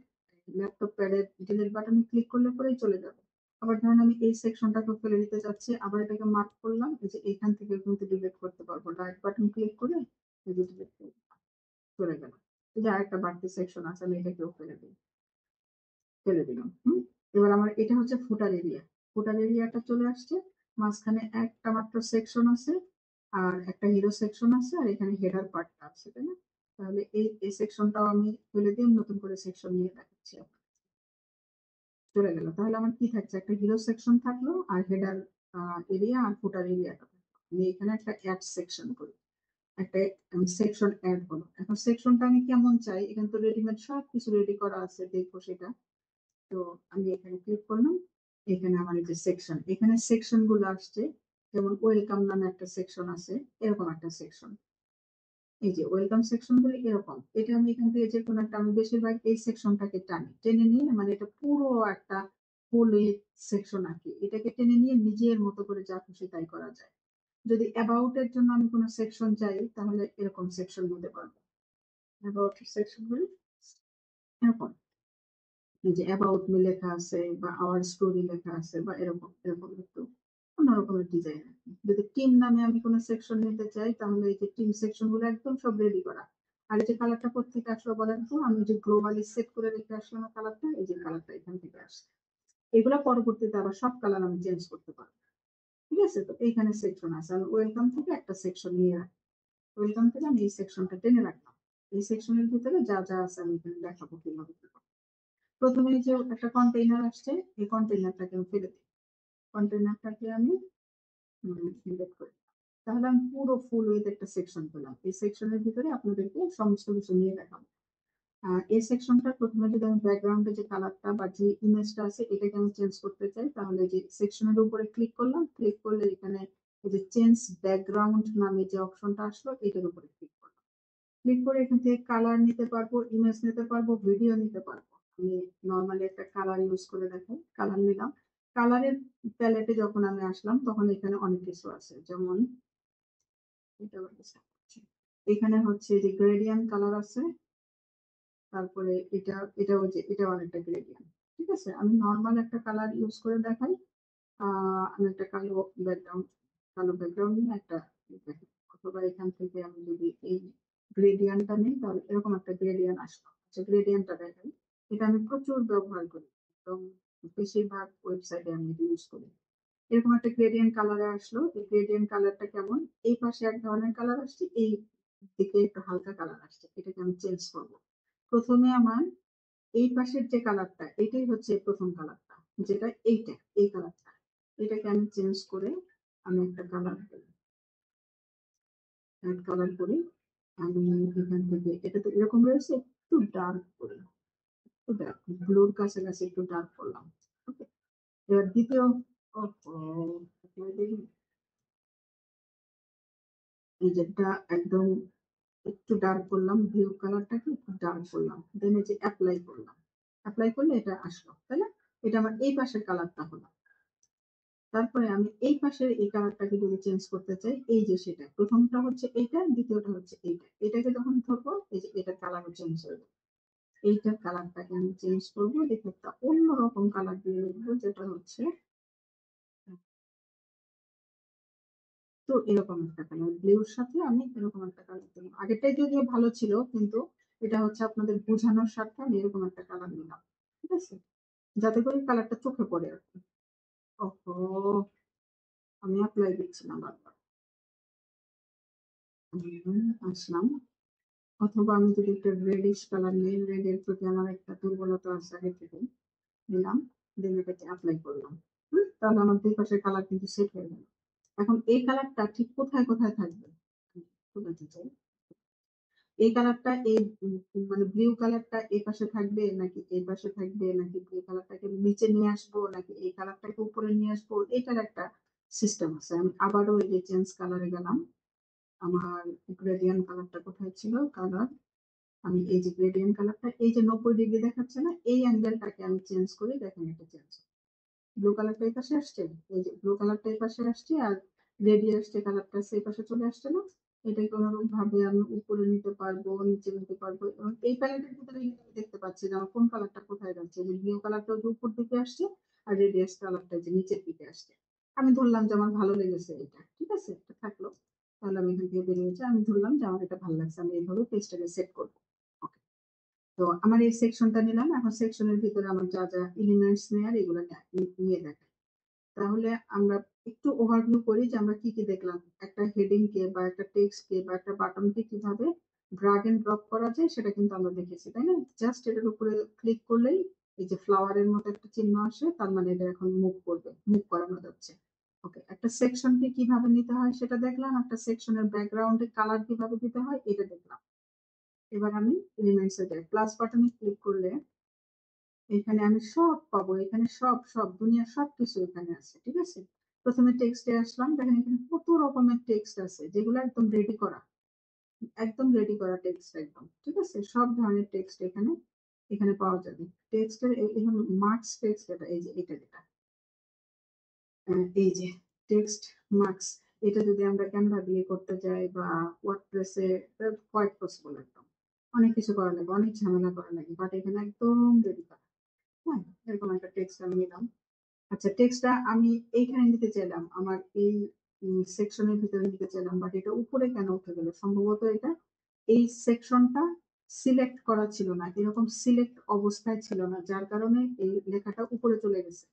ল্যাপটপ প্যাডের ডিলিট বাটনে ক্লিক করলে পরেই চলে যাবে। আবার ধরেন আমি এই সেকশনটাকে ফেলে দিতে চাচ্ছি, আবার এটাকে মার্ক করলাম, এই যে এখান থেকে কিন্তু ডিলিট করতে পারবো, রাইট বাটন ক্লিক করে এই যে ডিলিট চলে গেল। এই যে আরেকটা বাড়তি সেকশন আছে, আমি এটাকেও ফেলে দিলাম। এবার আমার এটা হচ্ছে ফুটার এরিয়া, ফুটার এরিয়াটা চলে আসছে। মাঝখানে একটা মাত্র সেকশন আছে, আর একটা হিরো সেকশন আছে, আর এখানে হেডার পার্টটা আছে, তাই না? তাহলে এই সেকশনটাও আমি তুলে দিয়ে নতুন করে সেকশন নিয়ে দেখাচ্ছি আপনাকে। চলে গেল, তাহলে আমার কি থাকছে, একটা হিরো সেকশন থাকলো, আর হেডার এরিয়া আর ফুটার এরিয়াটা থাকলো। আমি এখানে একটা অ্যাড সেকশন করি, একটা সেকশন অ্যাড হলো। এখন সেকশনটা আমি কেমন চাই, এখানে তো রেডিমেড সব কিছু রেডি করা আছে, দেখবো সেটা। তো আমি এখানে ক্লিক করলাম, এখানে আমার এই যে সেকশন, এখানে সেকশন গুলো আসছে, যেমন ওয়েলকাম নামে একটা সেকশন আছে, এরকম একটা সেকশন। এই যে ওয়েলকাম সেকশন গুলো এরকম, এটা আমি এখান থেকে যে কোনো একটা, আমি বেশিরভাগ এই সেকশনটাকে টেনে নিয়ে, মানে এটা পুরো একটা ফুল সেকশন আর কি, এটাকে টেনে নিয়ে নিজের মতো করে যা খুশি তাই করা যায়। যদি অ্যাবাউট এর জন্য আমি কোনো সেকশন চাই, তাহলে এরকম সেকশন নিতে পারবো। অ্যাবাউট সেকশন গুলো এরকম, এই যে অ্যাবাউট মি লেখা আছে, বা আওয়ার স্টোরি লেখা আছে, বা এরকম এরকম একটু অন্য রকমের ডিজাইন। যদি টিম নামে আমি কোনো সেকশন নিতে চাই, তাহলে এই যে টিম সেকশন গুলো একদম সব রেডি করা। আর এই যে কালারটা কোথেকে আসলো বলেন তো, আমি যে গ্লোবালি সেট করে রেখে আসলাম কালারটা, এই যে কালারটা এখান থেকে আসছে। এগুলা পরবর্তীতে আবার সব কালার আমি চেঞ্জ করতে পারবো। ঠিক আছে, তো এইখানে সেকশন আছে, আমি ওয়েলকাম থেকে একটা সেকশন নিয়ে রাখি, ওয়েলকাম থেকে আমি এই সেকশনটা টেনে রাখলাম। এই সেকশনের ভিতরে যা যা আছে আমি এখানে দেখাবো কিভাবে কি করবো। প্রথমে যে একটা কন্টেইনার আসছে, এই কন্টেইনারটাকে আমি ফেলে দিই, কন্টেইনারটাকে আমি সিলেক্ট করি। তাহলে আমি পুরো ফুল উইথ একটা সেকশন পেলাম, এই সেকশনের ভিতরে আপনাদেরকে সমস্ত কিছু নিয়ে দেখাবো। এই সেকশনটা প্রথমে যদি আমি ব্যাকগ্রাউন্ডে যে কালারটা বা যে ইমেজটা আছে এটাকে আমি চেঞ্জ করতে চাই, তাহলে যে সেকশনের উপরে ক্লিক করলাম, ক্লিক করলে এখানে এই যে চেঞ্জ ব্যাকগ্রাউন্ড নামে যে অপশনটা আসলো, এটার উপরে ক্লিক করলাম। ক্লিক করে এখান থেকে কালার নিতে পারবো, ইমেজ নিতে পারবো, ভিডিও নিতে পারবো। আমি নর্মালি একটা কালার ইউজ করে দেখাই, কালার নিলাম। কালারের প্যালেটে যখন আমি আসলাম, তখন এখানে অনেক কিছু আছে, যেমন এটা আবার বুঝতে পারছি। এখানে হচ্ছে যে গ্রেডিয়ান্ট কালার আছে, তারপরে এটা হচ্ছে, এটা অনেকটা গ্রেডিয়ান্ট। ঠিক আছে, আমি নর্মাল একটা কালার ইউজ করে দেখাই। আমি একটা কালো ব্যাকগ্রাউন্ড নিয়ে একটা দেখাই। অথবা এখান থেকে আমি যদি এই গ্রেডিয়ান্টটা নিই, তাহলে এরকম একটা গ্রেডিয়ান্ট আসলো। আচ্ছা, গ্রেডিয়ান্টটা দেখাই, এটা আমি প্রচুর ব্যবহার করি এবং বেশিরভাগ ওয়েবসাইটে আমি ইউজ করি। এরকম একটা গ্রেডিয়েন্ট কালারে আসলো, এই গ্রেডিয়েন্ট কালারটা কেমন, এই পাশে এক ধরনের কালার আসছে, এই দিকে একটু হালকা কালার আসছে, এটাকে আমি চেঞ্জ করব। প্রথমে আমার এই পাশের যে কালারটা, এটাই হচ্ছে প্রথম কালারটা, যেটা এই কালারটা, এটাকে আমি চেঞ্জ করে আমি একটা কালার করি, কালার করি। আমি এখান থেকে, এটা তো এরকম রয়েছে, একটু ডার্ক করি, একটু ডার্ক, ব্লুর কাছাকাছি একটু ডার্ক করলাম। ওকে, এবার দ্বিতীয়, দেখি এই যেটা একদম একটু ডার্ক করলাম, ব্লু কালারটাকে একটু ডার্ক করলাম, দেন এই যে অ্যাপ্লাই করলাম। অ্যাপ্লাই করলে এটা আসলো, তাই না? এটা আমার এই পাশের কালারটা হলো। তারপরে আমি এই পাশের এই কালারটাকে যদি চেঞ্জ করতে চাই, এই যে সেটা প্রথমটা হচ্ছে এইটা, দ্বিতীয়টা হচ্ছে এইটা, এটাকে যখন ধরবো এই যে এটা কালারও চেঞ্জ হয়ে যাবে। এইটার কালারটাকে আমি চেঞ্জ করবো, দেখে একটা অন্যরকম কালার দিয়ে দেবো, যেটা হচ্ছে তো এরকম একটা কালার, ব্লুর সাথে আমি এরকম একটা কালার দিলাম। আগেরটাই যদিও ভালো ছিল, কিন্তু এটা হচ্ছে আপনাদের বোঝানোর স্বার্থে আমি এরকম একটা কালার নিলাম, ঠিক আছে, যাতে করে কালারটা চোখে পড়ে আর কি। ওহো, আমি অ্যাপ্লাই দিচ্ছিলাম বারবার। আসলাম, অথবা আমি যদি একটা রেডিশ কালার নিই, রেড এর প্রতি আমার একটা দুর্বলতা আছে আগে থেকে, দিলাম, দিয়ে এটাকে অ্যাপ্লাই করলাম। তাহলে আমার দুই পাশের কালার কিন্তু সেট হয়ে গেল। এখন এই কালারটা ঠিক কোথায় কোথায় থাকবে আমি একটু বলতে চাই। এই কালারটা এই মানে ব্লু কালারটা এই পাশে থাকবে নাকি এই পাশে থাকবে, নাকি ব্লু কালারটাকে নিচে নিয়ে আসবো নাকি এই কালারটাকে উপরে নিয়ে আসবো, এটার একটা সিস্টেম আছে। আমি আবারও এই যে চেঞ্জ কালারে গেলাম। আমার গ্রেডিয়েন্ট কালারটা কোথায় ছিল, কালার, আমি এই যে গ্রেডিয়েন্ট কালারটা, এই যে 90 ডিগ্রি দেখাচ্ছে না, এই অ্যাঙ্গেলটাকে আমি চেঞ্জ করি, দেখেন এটা চেঞ্জ, ব্লু কালারটা এই পাশে আসছে, এই যে ব্লু কালারটা এই পাশে আসছে, আর রেডি আসছে কালারটা সেই পাশে চলে আসছে না। এটাই কোনো ভাবে আমি উপরে নিতে পারবো, নিচে নিতে পারবো, এবং এই প্যালেটের ভিতরে কিন্তু আমি দেখতে পাচ্ছি যে আমার কোন কালারটা কোথায় যাচ্ছে, যে ব্লু কালারটা যে উপর দিকে আসছে, আর রেডিয়াস কালারটা যে নিচের দিকে আসছে। আমি ধরলাম যে আমার ভালো লেগেছে এটা, ঠিক আছে, এটা থাকলো। তাহলে আমি এখান থেকে বেরিয়েছি, আমি ধরলাম যে আমার এটা ভালো লাগছে, আমি এইভাবে পেজটাকে সেট করবো। Okay. তো আমার এই সেকশনটা নিলাম, এখন সেকশনের ভিতরে আমার যা যা এলিমেন্টস নেয়ার এগুলো নিয়ে দেখাই। তাহলে আমরা একটু ওভারভিউ করি যে আমরা কি কি দেখলাম। একটা হেডিং কে বা একটা টেক্সট কে বা একটা বাটনকে কিভাবে ড্রাগ এন্ড ড্রপ করা যায় সেটা কিন্তু আমরা দেখেছি, তাই না? জাস্ট এটার উপরে ক্লিক করলেই এই যে ফ্লাওয়ারের মতো একটা চিহ্ন আসে, তার মানে এটা এখন মুভ করবে, মুভ করানো যাচ্ছে। ওকে, একটা সেকশনকে কিভাবে নিতে হয় সেটা দেখলাম, একটা সেকশনের ব্যাকগ্রাউন্ডে কালার কিভাবে দিতে হয় এটা দেখলাম। এবার আমি এলিমেন্টস এ যাই, প্লাস বাটনে ক্লিক করলে এখানে আমি সব পাবো, এখানে সব সব দুনিয়ার সবকিছু এখানে আছে, ঠিক আছে। প্রথমে টেক্সটে আসলাম, দেখেন এখানে কত রকমের টেক্সট আছে যেগুলো একদম রেডি করা, একদম রেডি করা টেক্সট একদম, ঠিক আছে, সব ধরনের টেক্সট এখানে এখানে পাওয়া যাবে। টেক্সটের এখানে মার্কস টেক্সট, এটা এই যে এটা যেটা এই যে টেক্সট মার্কস, এটা যদি আমরা ক্যানভা দিয়ে করতে যাই বা ওয়ার্ডপ্রেসে, কোয়াইট পসিবল একদম। অনেক কিছু করা লাগে, অনেক ঝামেলা করা লাগে, বাট এখানে একদম রেডি করা। হ্যাঁ, এরকম একটা টেক্সট আমি নিলাম। আচ্ছা, টেক্সটটা আমি এইখানে নিতে চাইলাম, আমার এই সেকশনের ভিতরে নিতে চাইলাম, বাট এটা উপরে কেন উঠে গেল? সম্ভবত এটা এই সেকশনটা সিলেক্ট করা ছিল না, এরকম সিলেক্ট অবস্থায় ছিল না, যার কারণে এই লেখাটা উপরে চলে গেছে।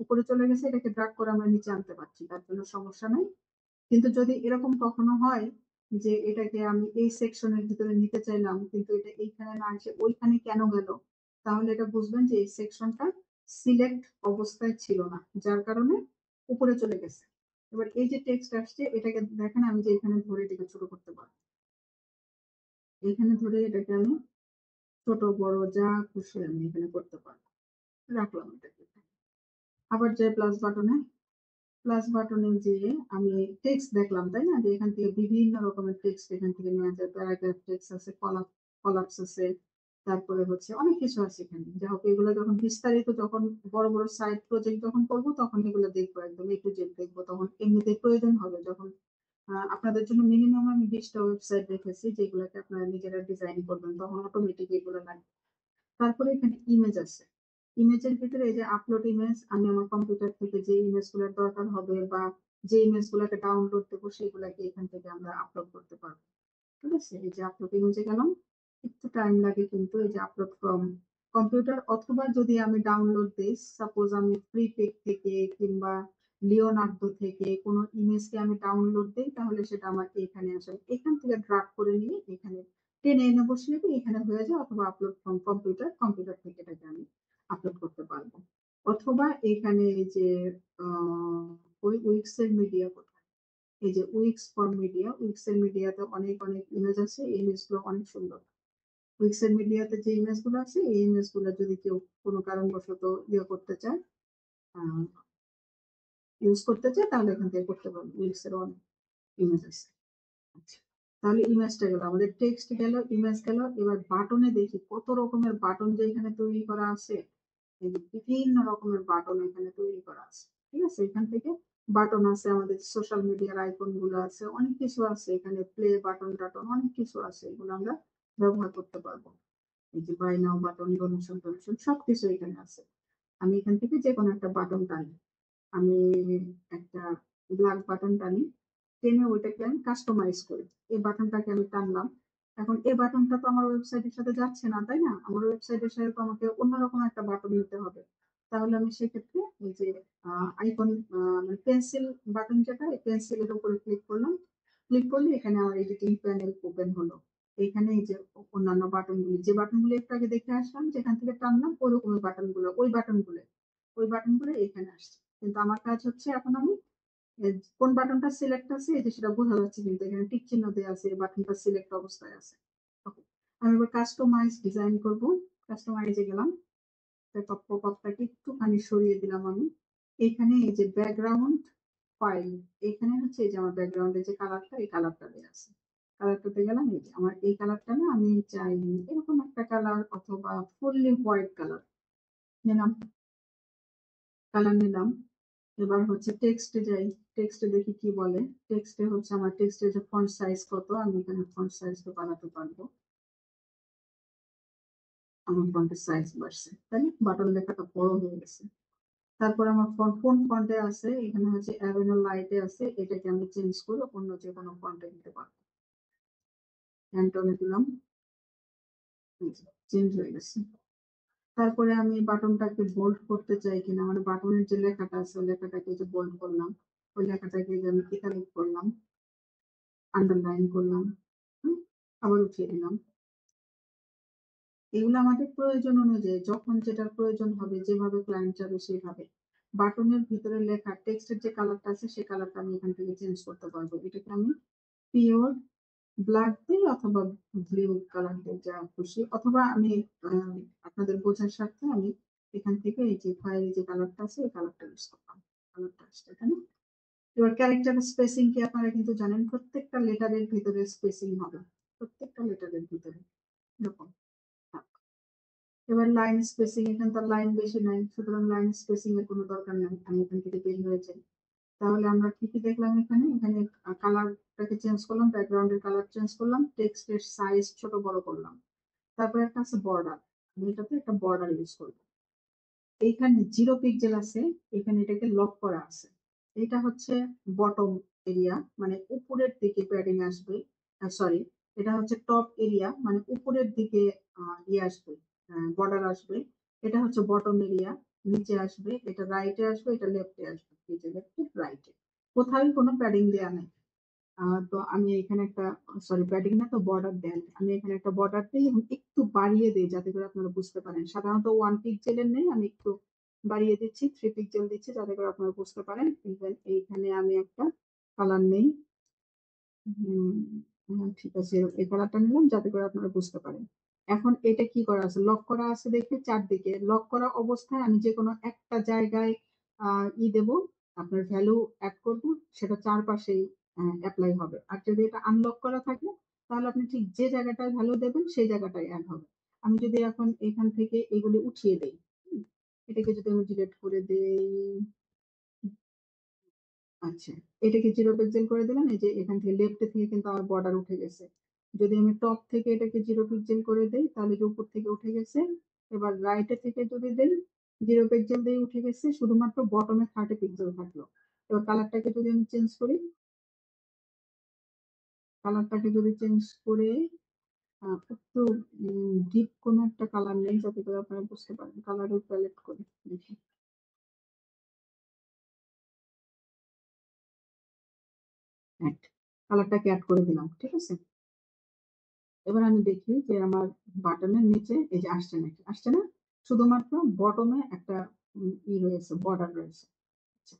উপরে চলে গেছে, এটাকে ড্রাগ করে আমরা নিচে আনতে পারছি, তার জন্য সমস্যা নাই। কিন্তু যদি এরকম কখনো হয় যে এটাকে আমি এই সেকশনের ভিতরে নিতে চাইলাম কিন্তু এটা এইখানে না এসে ওইখানে কেন গেল, তাহলে এটা বুঝবেন যে এই সেকশনটা সিলেক্ট অবস্থায় ছিল না, যার কারণে উপরে চলে গেছে। এবার এই যে টেক্সট আসছে, এটাকে দেখেন আমি যে এখানে ধরে এটাকে ছোট করতে পারবো, এখানে ধরে এটাকে আমি ছোট বড় যা খুশি আমি এখানে করতে পারবো। রাখলাম এটাকে, আবার যে প্লাস বাটনে, প্লাস বাটনে যেয়ে আমি টেক্সট দেখলাম, তাই না, যে এখান থেকে বিভিন্ন রকমের টেক্সট এখান থেকে নেওয়া যায়, প্যারাগ্রাফ টেক্সট আছে, কলাপস আছে, তারপরে হচ্ছে অনেক কিছু আছে এখানে। যা হোক, এগুলো যখন বিস্তারিত, যখন বড় বড় সাইট প্রজেক্ট যখন করবো তখন এগুলো দেখবো, একদম এ টু জেড দেখবো, তখন এমনিতে প্রয়োজন হবে। যখন আপনাদের জন্য মিনিমাম আমি 20টা ওয়েবসাইট রেখেছি যেগুলোকে আপনারা নিজেরা ডিজাইন করবেন, তখন অটোমেটিক এগুলো লাগবে। তারপরে এখানে ইমেজ আছে, ইমেজের ভিতরে এই যে আপলোড ইমেজ, আমি আমার কম্পিউটার থেকে যে ইমেজ গুলোর দরকার হবে বা যে ইমেজ গুলোকে ডাউনলোড দেবো সেগুলোকে এখান থেকে আমরা আপলোড করতে পারবো, ঠিক আছে। এই যে আপলোড ইমেজে গেলাম, একটু টাইম লাগে কিন্তু এই যে আপলোড ফ্রম কম্পিউটার, অথবা যদি আমি ডাউনলোড দিই, সাপোজ আমি প্রিপেক থেকে কিংবা লিওনার্দো থেকে কোনো ইমেজকে আমি ডাউনলোড দিই, তাহলে সেটা আমাকে এখানে আসে, এখান থেকে ড্রাগ করে নিয়ে এখানে টেনে এনে বসিয়ে দিই, এখানে হয়ে যায়। অথবা আপলোড ফ্রম কম্পিউটার, কম্পিউটার থেকে এটাকে আমি আপলোড করতে পারবো। অথবা এখানে এই যে ওই উইক্স এর মিডিয়া কোথায়, এই যে উইক্স ফর মিডিয়া, উইক্স এর মিডিয়াতে অনেক অনেক ইমেজ আছে, এই ইমেজ গুলো অনেক সুন্দর। উইক্স এর মিডিয়াতে যে ইমেজ গুলো আছে, এই ইমেজ গুলো যদি কেউ কোনো কারণবশত ইয়ে করতে চায়, ইউজ করতে চায়, তাহলে এখান থেকে করতে পারবো, উইক্স এর অনেক ইমেজ আছে। আচ্ছা, তাহলে ইমেজটা গেল, আমাদের টেক্সট গেল, ইমেজ গেল। এবার বাটনে দেখি কত রকমের বাটন যে এখানে তৈরি করা আছে, এই যে বিভিন্ন রকমের বাটন এখানে তৈরি করা আছে, ঠিক আছে। এখান থেকে বাটন আছে, আমাদের সোশ্যাল মিডিয়ার আইকন গুলো আছে, অনেক কিছু আছে এখানে, প্লে বাটন টাটন অনেক কিছু আছে, এগুলো আমরা ব্যবহার করতে পারবো। এই যে বাই নাও বাটন, ডোনেশন টোনেশন সবকিছু এখানে আছে। আমি এখান থেকে যে কোনো একটা বাটন টানি, আমি একটা ব্ল্যাক বাটন টানি, টেনে ওইটাকে আমি কাস্টমাইজ করি। এই বাটনটাকে আমি টানলাম, এখন এই বাটনটা তো আমার ওয়েবসাইটের সাথে যাচ্ছে না, তাই না? আমার ওয়েবসাইটের সাথে তো আমাকে অন্যরকম একটা বাটন নিতে হবে। তাহলে আমি সেক্ষেত্রে এই যে আইকন, মানে পেন্সিল বাটন, যেটা এই পেন্সিলের উপরে ক্লিক করলাম, ক্লিক করলে এখানে আমার এডিটিং প্যানেল ওপেন হলো। এখানে এই যে অন্যান্য বাটনগুলি, যে বাটনগুলো একটু আগে দেখে আসলাম যেখান থেকে টানলাম, ওরকম বাটনগুলো, ওই বাটনগুলো এখানে আসছে। কিন্তু আমার কাজ হচ্ছে এখন আমি কোন বাটনটা সিলেক্ট আছে এই যে সেটা বোঝা যাচ্ছে, কিন্তু এখানে টিক চিহ্ন দেওয়া আছে, বাটনটা সিলেক্ট অবস্থায় আছে। Okay, আমি এবার কাস্টমাইজ ডিজাইন করব। কাস্টমাইজে গেলাম, পপআপটাকে একটুখানি সরিয়ে দিলাম আমি। এখানে এই যে ব্যাকগ্রাউন্ড ফাইল, এখানে হচ্ছে এই যে আমার ব্যাকগ্রাউন্ডে যে কালারটা, এই কালারটা দেওয়া আছে। কালারটাতে গেলাম, এই যে আমার এই কালারটা না, আমি চাই এরকম একটা কালার, অথবা ফুললি হোয়াইট কালার নিলাম। কালার নিলাম। এবার হচ্ছে টেক্সটে যাই, টেক্সটে দেখি কি বলে। টেক্সটে হচ্ছে আমার টেক্সটের যে ফন্ট সাইজ কত, আমি এখানে ফন্ট সাইজটা বাড়াতে পারবো। আমার ফন্টের সাইজ বাড়ছে, তাই না? বাটন লেখাটা বড় হয়ে গেছে। তারপর আমার ফন্ট কোন ফন্টে আছে, এখানে হচ্ছে অ্যাভেনো লাইটে আছে, এটাকে আমি চেঞ্জ করে অন্য যে কোনো ফন্টে দিতে পারবো। হ্যান্ডটনে দিলাম, চেঞ্জ হয়ে গেছে। তারপরে আমি বাটনটাকে বোল্ড করতে চাই কিনা, মানে বাটনের যে লেখাটা আছে ওই লেখাটাকে যে বোল্ড করলাম, ওই লেখাটাকে যে আমি ইটালিক করলাম, আন্ডারলাইন করলাম, আবার উঠিয়ে দিলাম। এগুলো আমাদের প্রয়োজন অনুযায়ী, যখন যেটার প্রয়োজন হবে, যেভাবে ক্লায়েন্ট চাবে সেইভাবে। বাটনের ভিতরে লেখা টেক্সটের যে কালারটা আছে সেই কালারটা আমি এখান থেকে চেঞ্জ করতে পারবো। এটাকে আমি পিওর ব্ল্যাক দিই অথবা ব্লু কালার দিই, যা খুশি। অথবা আমি আহ, আপনাদের বোঝার স্বার্থে আমি এখান থেকে এই যে ফাইল যে কালারটা আছে এই কালারটা ইউজ করলাম, কালারটা আসছে এখানে। এবার ক্যারেক্টার স্পেসিং কি আপনারা কিন্তু জানেন, প্রত্যেকটা লেটারের ভিতরে স্পেসিং হবে, প্রত্যেকটা লেটারের ভিতরে এরকম। এবার লাইন স্পেসিং, এখানে তো লাইন বেশি নাই, সুতরাং লাইন স্পেসিং এর কোনো দরকার নেই, আমি এখান থেকে বের হয়ে যাই। তাহলে আমরা কি কি দেখলাম, এখানে এখানে কালারটাকে চেঞ্জ করলাম, ব্যাকগ্রাউন্ডের কালার চেঞ্জ করলাম, টেক্সটের সাইজ ছোট বড় করলাম। তারপরে একটা আছে বর্ডার, আমি এটাতে একটা বর্ডার ইউজ করবো। এইখানে 0 পিক্সেল আছে, এখানে এটাকে লক করা আছে। এটা হচ্ছে বটম এরিয়া, মানে উপরের দিকে প্যাডিং আসবে। সরি, এটা হচ্ছে টপ এরিয়া, মানে উপরের দিকে ইয়ে আসবে, বর্ডার আসবে। এটা হচ্ছে বটম এরিয়া, নিচে আসবে, এটা রাইটে আসবে, এটা লেফটে আসবে, এই যে লেফটে রাইটে, কোথাও কোনো প্যাডিং দেওয়া নেই। তো আমি এখানে একটা, সরি প্যাডিং না তো, বর্ডার দেন, আমি এখানে একটা বর্ডার দিই এবং একটু বাড়িয়ে দিই যাতে করে আপনারা বুঝতে পারেন। সাধারণত 1 পিক্সেলের নেই, আমি একটু বাড়িয়ে দিচ্ছি, 3 পিক্সেল দিচ্ছি যাতে করে আপনারা বুঝতে পারেন। Even এইখানে আমি একটা কালার নেই, ঠিক আছে, এই কালারটা নিলাম যাতে করে আপনারা বুঝতে পারেন। এখন এটা কি করা আছে, লক করা আছে, দেখে চারদিকে লক করা অবস্থায় আমি যে কোনো একটা জায়গায় দেব, আপনার ভ্যালু অ্যাড করব, সেটা চারপাশেই অ্যাপ্লাই হবে। আর যদি এটা আনলক করা থাকে তাহলে আপনি ঠিক যে জায়গাটায় ভ্যালু দেবেন সেই জায়গাটায় অ্যাড হবে। আমি যদি এখন এখান থেকে এগুলি উঠিয়ে দেই, এটাকে যদি আমি ডিলিট করে দেই, আচ্ছা, এটাকে 0 পিক্সেল করে দিলাম, এই যে এখান থেকে লেফট থেকে কিন্তু আমার বর্ডার উঠে গেছে। যদি আমি টপ থেকে এটাকে 0 পিক্সেল করে দেই তাহলে এটা উপর থেকে উঠে গেছে। এবার রাইটে থেকে যদি দেই, 0 পিক্সেল দিয়ে উঠে গেছে, শুধুমাত্র বটমে 30 পিক্সেল থাকলো। এবার কালারটাকে যদি আমি চেঞ্জ করি, কালারটাকে যদি চেঞ্জ করে একটু ডিপ কোনো একটা কালার নেই যাতে করে আপনারা বুঝতে পারেন, কালারের প্যালেট করে দেখি, কালারটাকে অ্যাড করে দিলাম, ঠিক আছে। এবার আমি দেখি যে আমার বাটনের নিচে এই যে আসছে নাকি, আসছে না, শুধুমাত্র বটমে একটা রয়েছে, বর্ডার রয়েছে। আচ্ছা,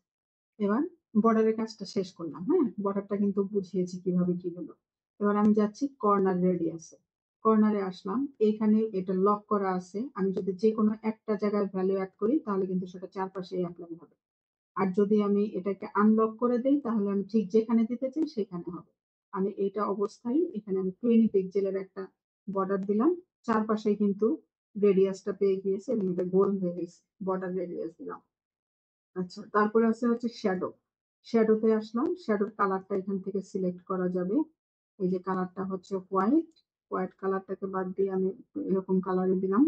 এবার বর্ডারের কাজটা শেষ করলাম, হ্যাঁ, বর্ডারটা কিন্তু বুঝিয়েছি কিভাবে কি হলো। এবার আমি যাচ্ছি কর্নার রেডিয়াসে, কর্নারে আসলাম, এখানে এটা লক করা আছে, আমি যদি যে কোনো একটা জায়গায় ভ্যালু অ্যাড করি তাহলে কিন্তু সেটা চারপাশে অ্যাপ্লাই হবে। আর যদি আমি এটাকে আনলক করে দিই তাহলে আমি ঠিক যেখানে দিতে চাই সেখানে হবে। আমি এটা অবস্থায় এখানে আমি 20 পিক্সেলের একটা বর্ডার দিলাম, চারপাশে কিন্তু রেডিয়াসটা পেয়ে গিয়েছে এবং এটা গোল হয়ে গেছে, বর্ডার রেডিয়াস দিলাম। আচ্ছা, তারপরে আছে হচ্ছে শ্যাডো। শ্যাডোতে আসলাম, শ্যাডোর কালারটা এখান থেকে সিলেক্ট করা যাবে। এই যে কালারটা হচ্ছে হোয়াইট, হোয়াইট কালারটাকে বাদ দিয়ে আমি এরকম কালারে দিলাম।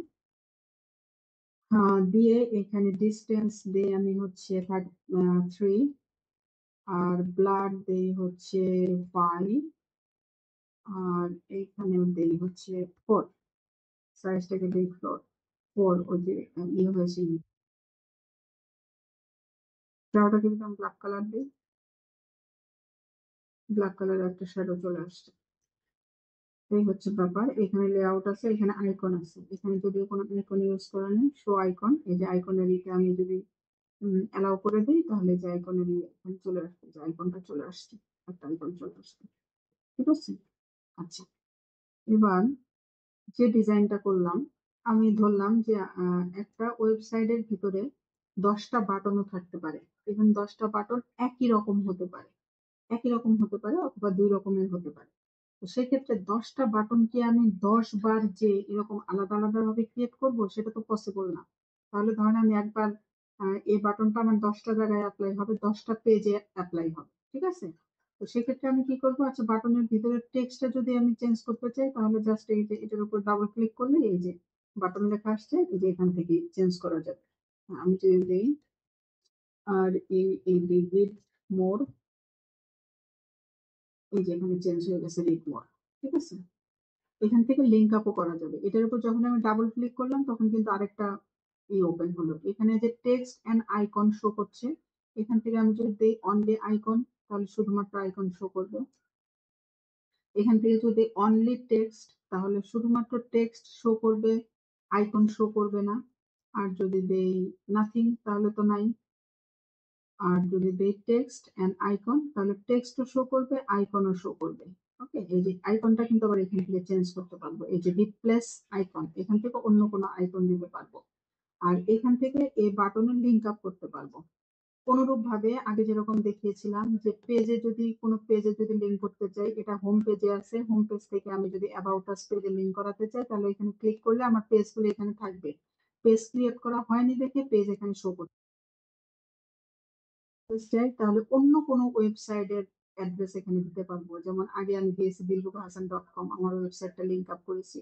দিয়ে এখানে ডিস্টেন্স দিয়ে আমি হচ্ছে 3, আর ব্লাড দেই হচ্ছে 5, আর এইখানেও দেই হচ্ছে 4, সাইজটাকে দেই 4। ওই যে ইয়ে হয়েছে, শ্যাডোটা কিন্তু আমি ব্ল্যাক কালার দিই, ব্ল্যাক কালার একটা শ্যাডো চলে আসছে। এই হচ্ছে ব্যাপার। এখানে লেআউট আছে, এখানে আইকন আছে। এখানে যদি কোনো আইকন ইউজ করা নেই, শো আইকন, এই যে আইকনের ইটা আমি যদি অ্যালাউ করে দিই, তাহলে যে আইকনের এখানে চলে আসবে, যে আইকনটা চলে আসছে, একটা আইকন চলে আসছে। ঠিক আছে। আচ্ছা, এবার যে ডিজাইনটা করলাম, আমি ধরলাম যে একটা ওয়েবসাইটের ভিতরে 10টা বাটনও থাকতে পারে। এবং 10টা বাটন একই রকম হতে পারে, একই রকম হতে পারে অথবা 2 রকমের হতে পারে। তো সেক্ষেত্রে 10টা বাটনকে আমি 10 বার যে এরকম আলাদা আলাদা ভাবে ক্রিয়েট করবো, সেটা তো পসিবল না। তাহলে ধরেন আমি একবার এই বাটনটা আমার 10টা জায়গায় অ্যাপ্লাই হবে, 10টা পেজে অ্যাপ্লাই হবে। ঠিক আছে। তো সেক্ষেত্রে আমি কি করবো, আচ্ছা বাটনের ভিতরে টেক্সটটা যদি আমি চেঞ্জ করতে চাই, তাহলে জাস্ট এই যে এটার উপর ডাবল ক্লিক করলে এই যে বাটন লেখা আসছে, এই যে এখান থেকে চেঞ্জ করা যাবে। আমি যদি দিই আর এই রিড মোর, এই যে এখানে চেঞ্জ হয়ে গেছে রিড মোর। ঠিক আছে। এখান থেকে লিঙ্ক আপও করা যাবে। এটার উপর যখন আমি ডাবল ক্লিক করলাম, তখন কিন্তু আরেকটা ওপেন হলো। এখানে যে টেক্সট এন্ড আইকন শো করছে, এখান থেকে আমি যদি দিই অনলি আইকন, তাহলে শুধুমাত্র আইকন শো করবে। এখান থেকে যদি অনলি টেক্সট, তাহলে শুধুমাত্র টেক্সট শো করবে, আইকন শো করবে না। আর যদি দেই নাথিং, তাহলে তো নাই। আর যদি দেই টেক্সট এন্ড আইকন, তাহলে টেক্সটও শো করবে, আইকনও শো করবে। ওকে, এই যে আইকনটা কিন্তু আবার এখান থেকে চেঞ্জ করতে পারবো। এই যে রিপ্লেস আইকন, এখান থেকে অন্য কোনো আইকন দিতে পারবো। আর এখান থেকে এই বাটনের লিঙ্ক আপ করতে পারবো। অনুরূপ ভাবে আগে যেরকম দেখিয়েছিলাম, যে পেজে যদি কোনো পেজে যদি লিঙ্ক করতে চাই, এটা হোম পেজে আছে, হোম পেজ থেকে আমি যদি অ্যাবাউট আস পেজে লিঙ্ক করাতে চাই, তাহলে এখানে ক্লিক করলে আমার পেজগুলো এখানে থাকবে। পেজ ক্রিয়েট করা হয়নি দেখে পেজ এখানে শো করতে চাই, তাহলে অন্য কোনো ওয়েবসাইটের অ্যাড্রেস এখানে দিতে পারবো। যেমন আগে আমি দিয়েছি dilrubhasan.com, আমার ওয়েবসাইটটা লিঙ্ক আপ করেছি।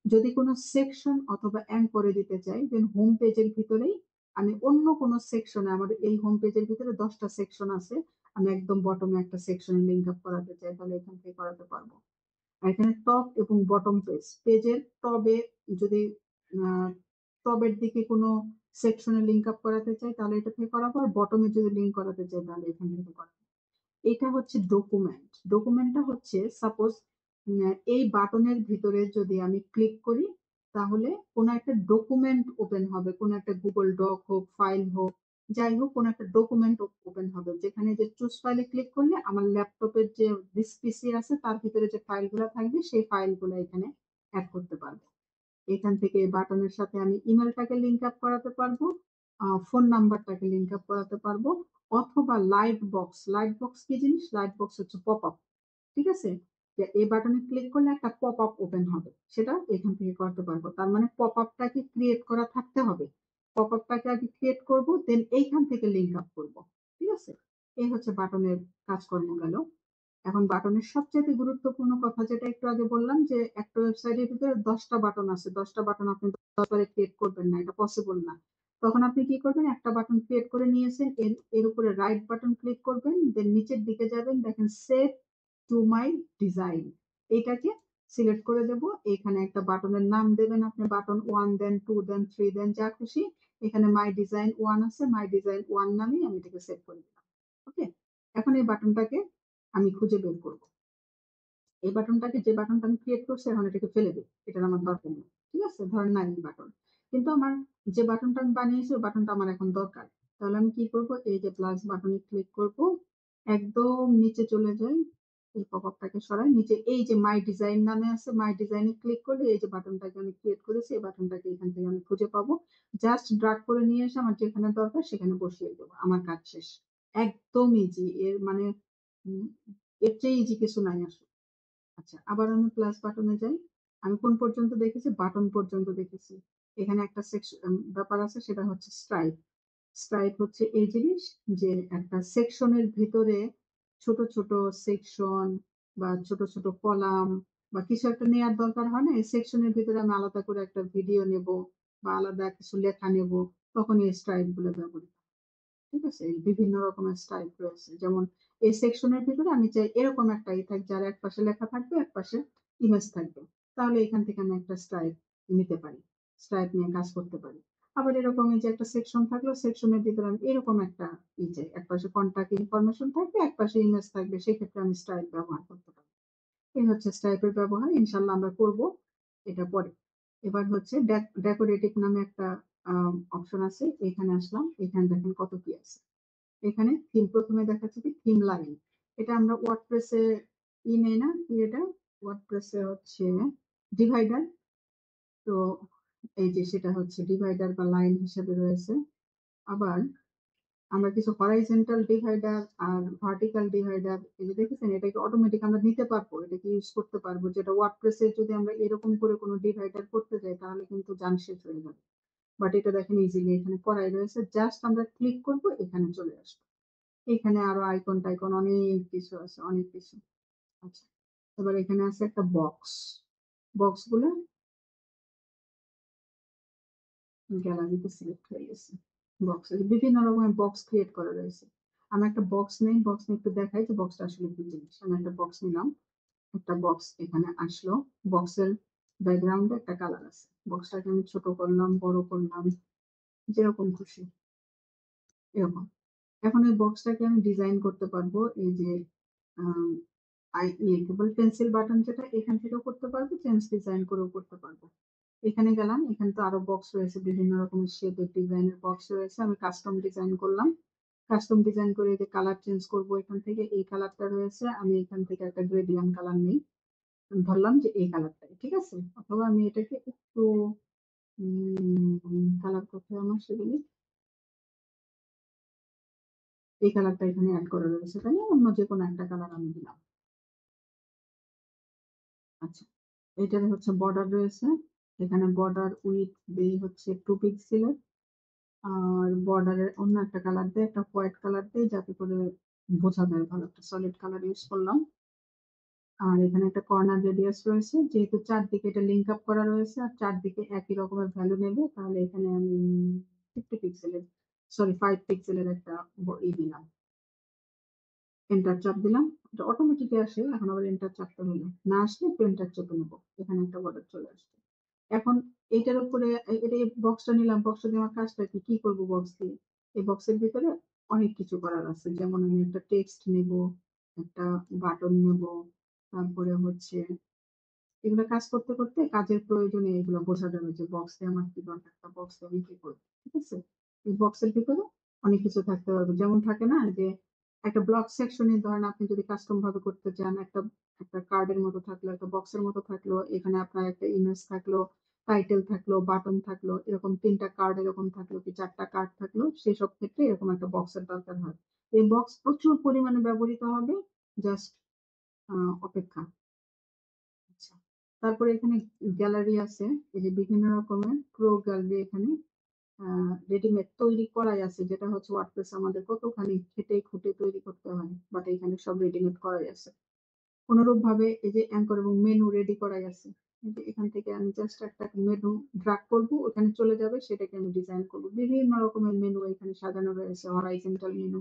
যদি কোনো সেকশন অথবা অ্যাঙ্ক করে দিতে চাই, দেন হোম পেজের ভিতরেই আমি অন্য কোনো সেকশনে, আমাদের এই হোম পেজের ভিতরে 10টা সেকশন আছে, আমি একদম বটমে একটা সেকশনে লিঙ্ক আপ করাতে চাই, তাহলে এখান থেকে করাতে পারবো। আর এখানে টপ এবং বটম পেজ, পেজের টবে যদি টবের দিকে কোনো সেকশনে লিঙ্ক আপ করাতে চাই, তাহলে এটা থেকে করাবো। আর বটমে যদি লিঙ্ক করাতে চাই, তাহলে এখান থেকে করাবো। এটা হচ্ছে ডকুমেন্ট। ডকুমেন্টটা হচ্ছে সাপোজ এই বাটনের ভিতরে যদি আমি ক্লিক করি, তাহলে কোনো একটা ডকুমেন্ট ওপেন হবে, কোনো একটা গুগল ডক হোক, ফাইল হোক, যাই হোক, কোনো একটা ডকুমেন্ট ওপেন হবে, যেখানে যে চুজ ফাইলে ক্লিক করলে আমার ল্যাপটপের যে ডিস পিসি আছে, তার ভিতরে যে ফাইলগুলো থাকবে, সেই ফাইলগুলো এখানে অ্যাড করতে পারবো। এখান থেকে বাটনের সাথে আমি ইমেলটাকে লিঙ্ক আপ করাতে পারবো, ফোন নাম্বারটাকে লিঙ্ক আপ করাতে পারবো, অথবা লাইট বক্স। লাইট বক্স কি জিনিস? লাইট বক্স হচ্ছে পপ আপ। ঠিক আছে। যে এই বাটনে ক্লিক করলে একটা পপ আপ ওপেন হবে, সেটা এখান থেকে করতে পারবো। তার মানে পপ আপটাকে ক্রিয়েট করা থাকতে হবে। পপ আপটাকে আগে ক্রিয়েট করবো, দেন এইখান থেকে লিঙ্ক আপ করবো। ঠিক আছে। এই হচ্ছে বাটনের কাজকর্ম গেল। এখন বাটনের সবচেয়ে গুরুত্বপূর্ণ কথা, যেটা একটু আগে বললাম, যে একটা ওয়েবসাইটের ভিতরে 10টা বাটন আছে, 10টা বাটন আপনি 10 বারে ক্রিয়েট করবেন না, এটা পসিবল না। তখন আপনি কি করবেন, একটা বাটন ক্রিয়েট করে নিয়েছেন, এর এর উপরে রাইট বাটন ক্লিক করবেন, দেন নিচের দিকে যাবেন, দেখেন সেভ টু মাই ডিজাইন, এটাকে সিলেক্ট করে দেব। এখানে একটা বাটনের নাম দেবেন আপনি, বাটন 1, দেন 2, দেন 3, দেন যা খুশি। এখানে মাই ডিজাইন 1 আছে, মাই ডিজাইন 1 নামে আমি এটাকে সেভ করে দিলাম। ওকে। এখন এই বাটনটাকে আমি খুঁজে বের করবো। এই বাটনটাকে, যে বাটনটা আমি ক্রিয়েট করছি, এখন এটাকে ফেলে দিই, এটার আমার দরকার নেই। ঠিক আছে, ধরেন না এই বাটন, কিন্তু আমার যে বাটনটা আমি বানিয়েছি, ওই বাটনটা আমার এখন দরকার। তাহলে আমি কি করব, এই যে প্লাস বাটনে ক্লিক করব, একদম নিচে চলে যাই, এই পপ আপটাকে সরাই, নিচে এই যে মাই ডিজাইন নামে আছে, মাই ডিজাইনে ক্লিক করলে এই যে বাটনটাকে আমি ক্রিয়েট করেছি, এই বাটনটাকে এখান থেকে আমি খুঁজে পাবো। জাস্ট ড্রাগ করে নিয়ে এসে আমার যেখানে দরকার সেখানে বসিয়ে দেবো, আমার কাজ শেষ। একদম ইজি, এর মানে উম, এর চেয়ে ইজি কিছু নাই আসলে। আচ্ছা, আবার আমি প্লাস বাটনে যাই। আমি কোন পর্যন্ত দেখেছি? বাটন পর্যন্ত দেখেছি। এখানে একটা সেকশন ব্যাপার আছে, সেটা হচ্ছে স্ট্রাইপ। স্ট্রাইপ হচ্ছে এই জিনিস যে একটা সেকশনের ভিতরে ছোট ছোট সেকশন বা ছোট ছোট কলাম বা কিছু একটা নেয়ার দরকার হয় না, এই সেকশনের ভিতরে আমি আলাদা করে একটা ভিডিও নেব বা আলাদা কিছু লেখা নেব, তখন এই স্ট্রাইপ গুলো ব্যবহৃত হয়। ঠিক আছে, এই বিভিন্ন রকমের স্ট্রাইপ রয়েছে। যেমন এই সেকশনের ভিতরে আমি চাই এরকম একটা থাক, যার এক পাশে লেখা থাকবে এক পাশে ইমেজ থাকবে, তাহলে এখান থেকে আমি একটা স্ট্রাইপ নিতে পারি, স্ট্রাইপ নিয়ে কাজ করতে পারি। আবার এরকম এই যে একটা সেকশন থাকলো, সেকশনের ভিতরে আমি এরকম একটা চাই, এক পাশে কন্ট্যাক্ট ইনফরমেশন থাকবে এক পাশে ইমেজ থাকবে, সেক্ষেত্রে আমি স্ট্রাইপ ব্যবহার করতে পারি। এই হচ্ছে স্ট্রাইপের ব্যবহার, ইনশাল্লাহ আমরা করব এটা পরে। এবার হচ্ছে ডেকোরেটিভ নামে একটা অপশন আছে, এখানে আসলাম, এখানে দেখেন কত কি আছে। এখানে থিম প্রথমে দেখাচ্ছে কি থিম লাইন, এটা আমরা ওয়ার্ডপ্রেসে নেই না কি, এটা ওয়ার্ডপ্রেসে হচ্ছে ডিভাইডার। তো এই যে সেটা হচ্ছে ডিভাইডার বা লাইন হিসেবে রয়েছে। আবার আমরা কিছু হরাইজন্টাল ডিভাইডার আর ভার্টিক্যাল ডিভাইডার, এই যে দেখেছেন এটাকে অটোমেটিক আমরা নিতে পারবো, এটাকে ইউজ করতে পারবো, যেটা ওয়ার্ডপ্রেসে যদি আমরা এরকম করে কোনো ডিভাইডার করতে যাই তাহলে কিন্তু জান শেষ হয়ে যাবে। বাট এটা দেখেন ইজিলি এখানে করাই রয়েছে, জাস্ট আমরা ক্লিক করবো এখানে চলে আসবে। এখানে আরো আইকন টাইকন অনেক কিছু আছে, অনেক কিছু। আচ্ছা, এবার এখানে আছে একটা বক্স, বক্স গুলো গ্যালারিতে সিলেক্ট হয়ে গেছে। বক্স বিভিন্ন রকমের বক্স ক্রিয়েট করা রয়েছে। আমি একটা বক্স নেই, বক্স নিয়ে একটু দেখাই যে বক্সটা আসলে কি জিনিস। আমি একটা বক্স নিলাম, একটা বক্স এখানে আসলো, বক্সের ব্যাকগ্রাউন্ডে একটা কালার আছে, বক্সটাকে আমি ছোট করলাম বড় করলাম যেরকম খুশি এরকম। এখন এই বক্সটাকে আমি ডিজাইন করতে পারবো, এই যে কেবল পেন্সিল বাটন যেটা, এখান থেকেও করতে পারবো, চেঞ্জ ডিজাইন করেও করতে পারবো। এখানে গেলাম, এখানে তো আরো বক্স রয়েছে, বিভিন্ন রকমের শেপের ডিজাইনের বক্স রয়েছে, আমি কাস্টম ডিজাইন করলাম। কাস্টম ডিজাইন করে যে কালার চেঞ্জ করব, এখান থেকে এই কালারটা রয়েছে, আমি এখান থেকে একটা গ্রেডিয়ান্ট কালার নেই, ধরলাম যে এই কালারটাই ঠিক আছে। অথবা আমি এটাকে একটু কালার করতে আমার সেগুলি, এই কালারটা এখানে অ্যাড করা রয়েছে, তাই না, অন্য যে কোনো একটা কালার আমি দিলাম। আচ্ছা, এটার হচ্ছে বর্ডার রয়েছে, এখানে বর্ডার উইথ দেই হচ্ছে 2 পিক্সেলের, আর বর্ডারের অন্য একটা কালার দিয়ে, একটা হোয়াইট কালার দিয়ে, যাতে করে বোঝা যায় ভালো, একটা সলিড কালার ইউজ করলাম। আর এখানে একটা কর্নার রেডিয়াস রয়েছে, যেহেতু চারদিকে এটা লিঙ্ক আপ করা রয়েছে আর চারদিকে একই রকমের ভ্যালু নেবে, তাহলে এখানে আমি 50 পিক্সেলের, সরি 5 পিক্সেলের একটা দিলাম। এন্টার চাপ দিলাম, এটা অটোমেটিক আসে, এখন আবার এন্টার চাপতে হলো, না আসলে একটু এন্টার চেপে নেবো, এখানে একটা বর্ডার চলে আসছে। এখন এইটার উপরে এটা বক্সটা নিলাম, বক্সটা দিয়ে আমার কাজটা কি, কি করবো বক্স দিয়ে? এই বক্সের ভিতরে অনেক কিছু করার আছে, যেমন আমি একটা টেক্সট নেব, একটা বাটন নেব, তারপরে হচ্ছে এগুলো কাজ করতে করতে কাজের প্রয়োজনে এগুলো বোঝা যাবে যে বক্সে আমার কি দরকার, একটা বক্সে আমি কি করবো। ঠিক আছে, এই বক্সের ভিতরে অনেক কিছু থাকতে পারবে, যেমন থাকে না যে একটা ব্লক সেকশনে ধরেন আপনি যদি কাস্টম ভাবে করতে চান, একটা একটা কার্ডের মতো থাকলো, একটা বক্সের মতো থাকলো, এখানে আপনার একটা ইমেজ থাকলো, টাইটেল থাকলো, বাটন থাকলো, এরকম 3টা কার্ড এরকম থাকলো কি 4টা কার্ড থাকলো, সেই সব ক্ষেত্রে এরকম একটা বক্সের দরকার হয়। এই বক্স প্রচুর পরিমাণে ব্যবহৃত হবে, জাস্ট অপেক্ষা। আচ্ছা, তারপরে এখানে গ্যালারি আছে, এই যে বিভিন্ন রকমের প্রো গ্যালারি এখানে রেডিমেড তৈরি করাই আছে, যেটা হচ্ছে ওয়ার্ডপ্রেস আমাদের কতখানি খেটে খুঁটে তৈরি করতে হয়, বাট এখানে সব রেডিমেড করাই আছে। অনুরূপ ভাবে এই যে অ্যাঙ্কর এবং মেনু রেডি করাই আছে, এই যে এখান থেকে আমি জাস্ট একটা মেনু ড্রাগ করবো, ওখানে চলে যাবে, সেটাকে আমি ডিজাইন করবো। বিভিন্ন রকমের মেনু এখানে সাজানো রয়েছে, হরাইজন্টাল মেনু,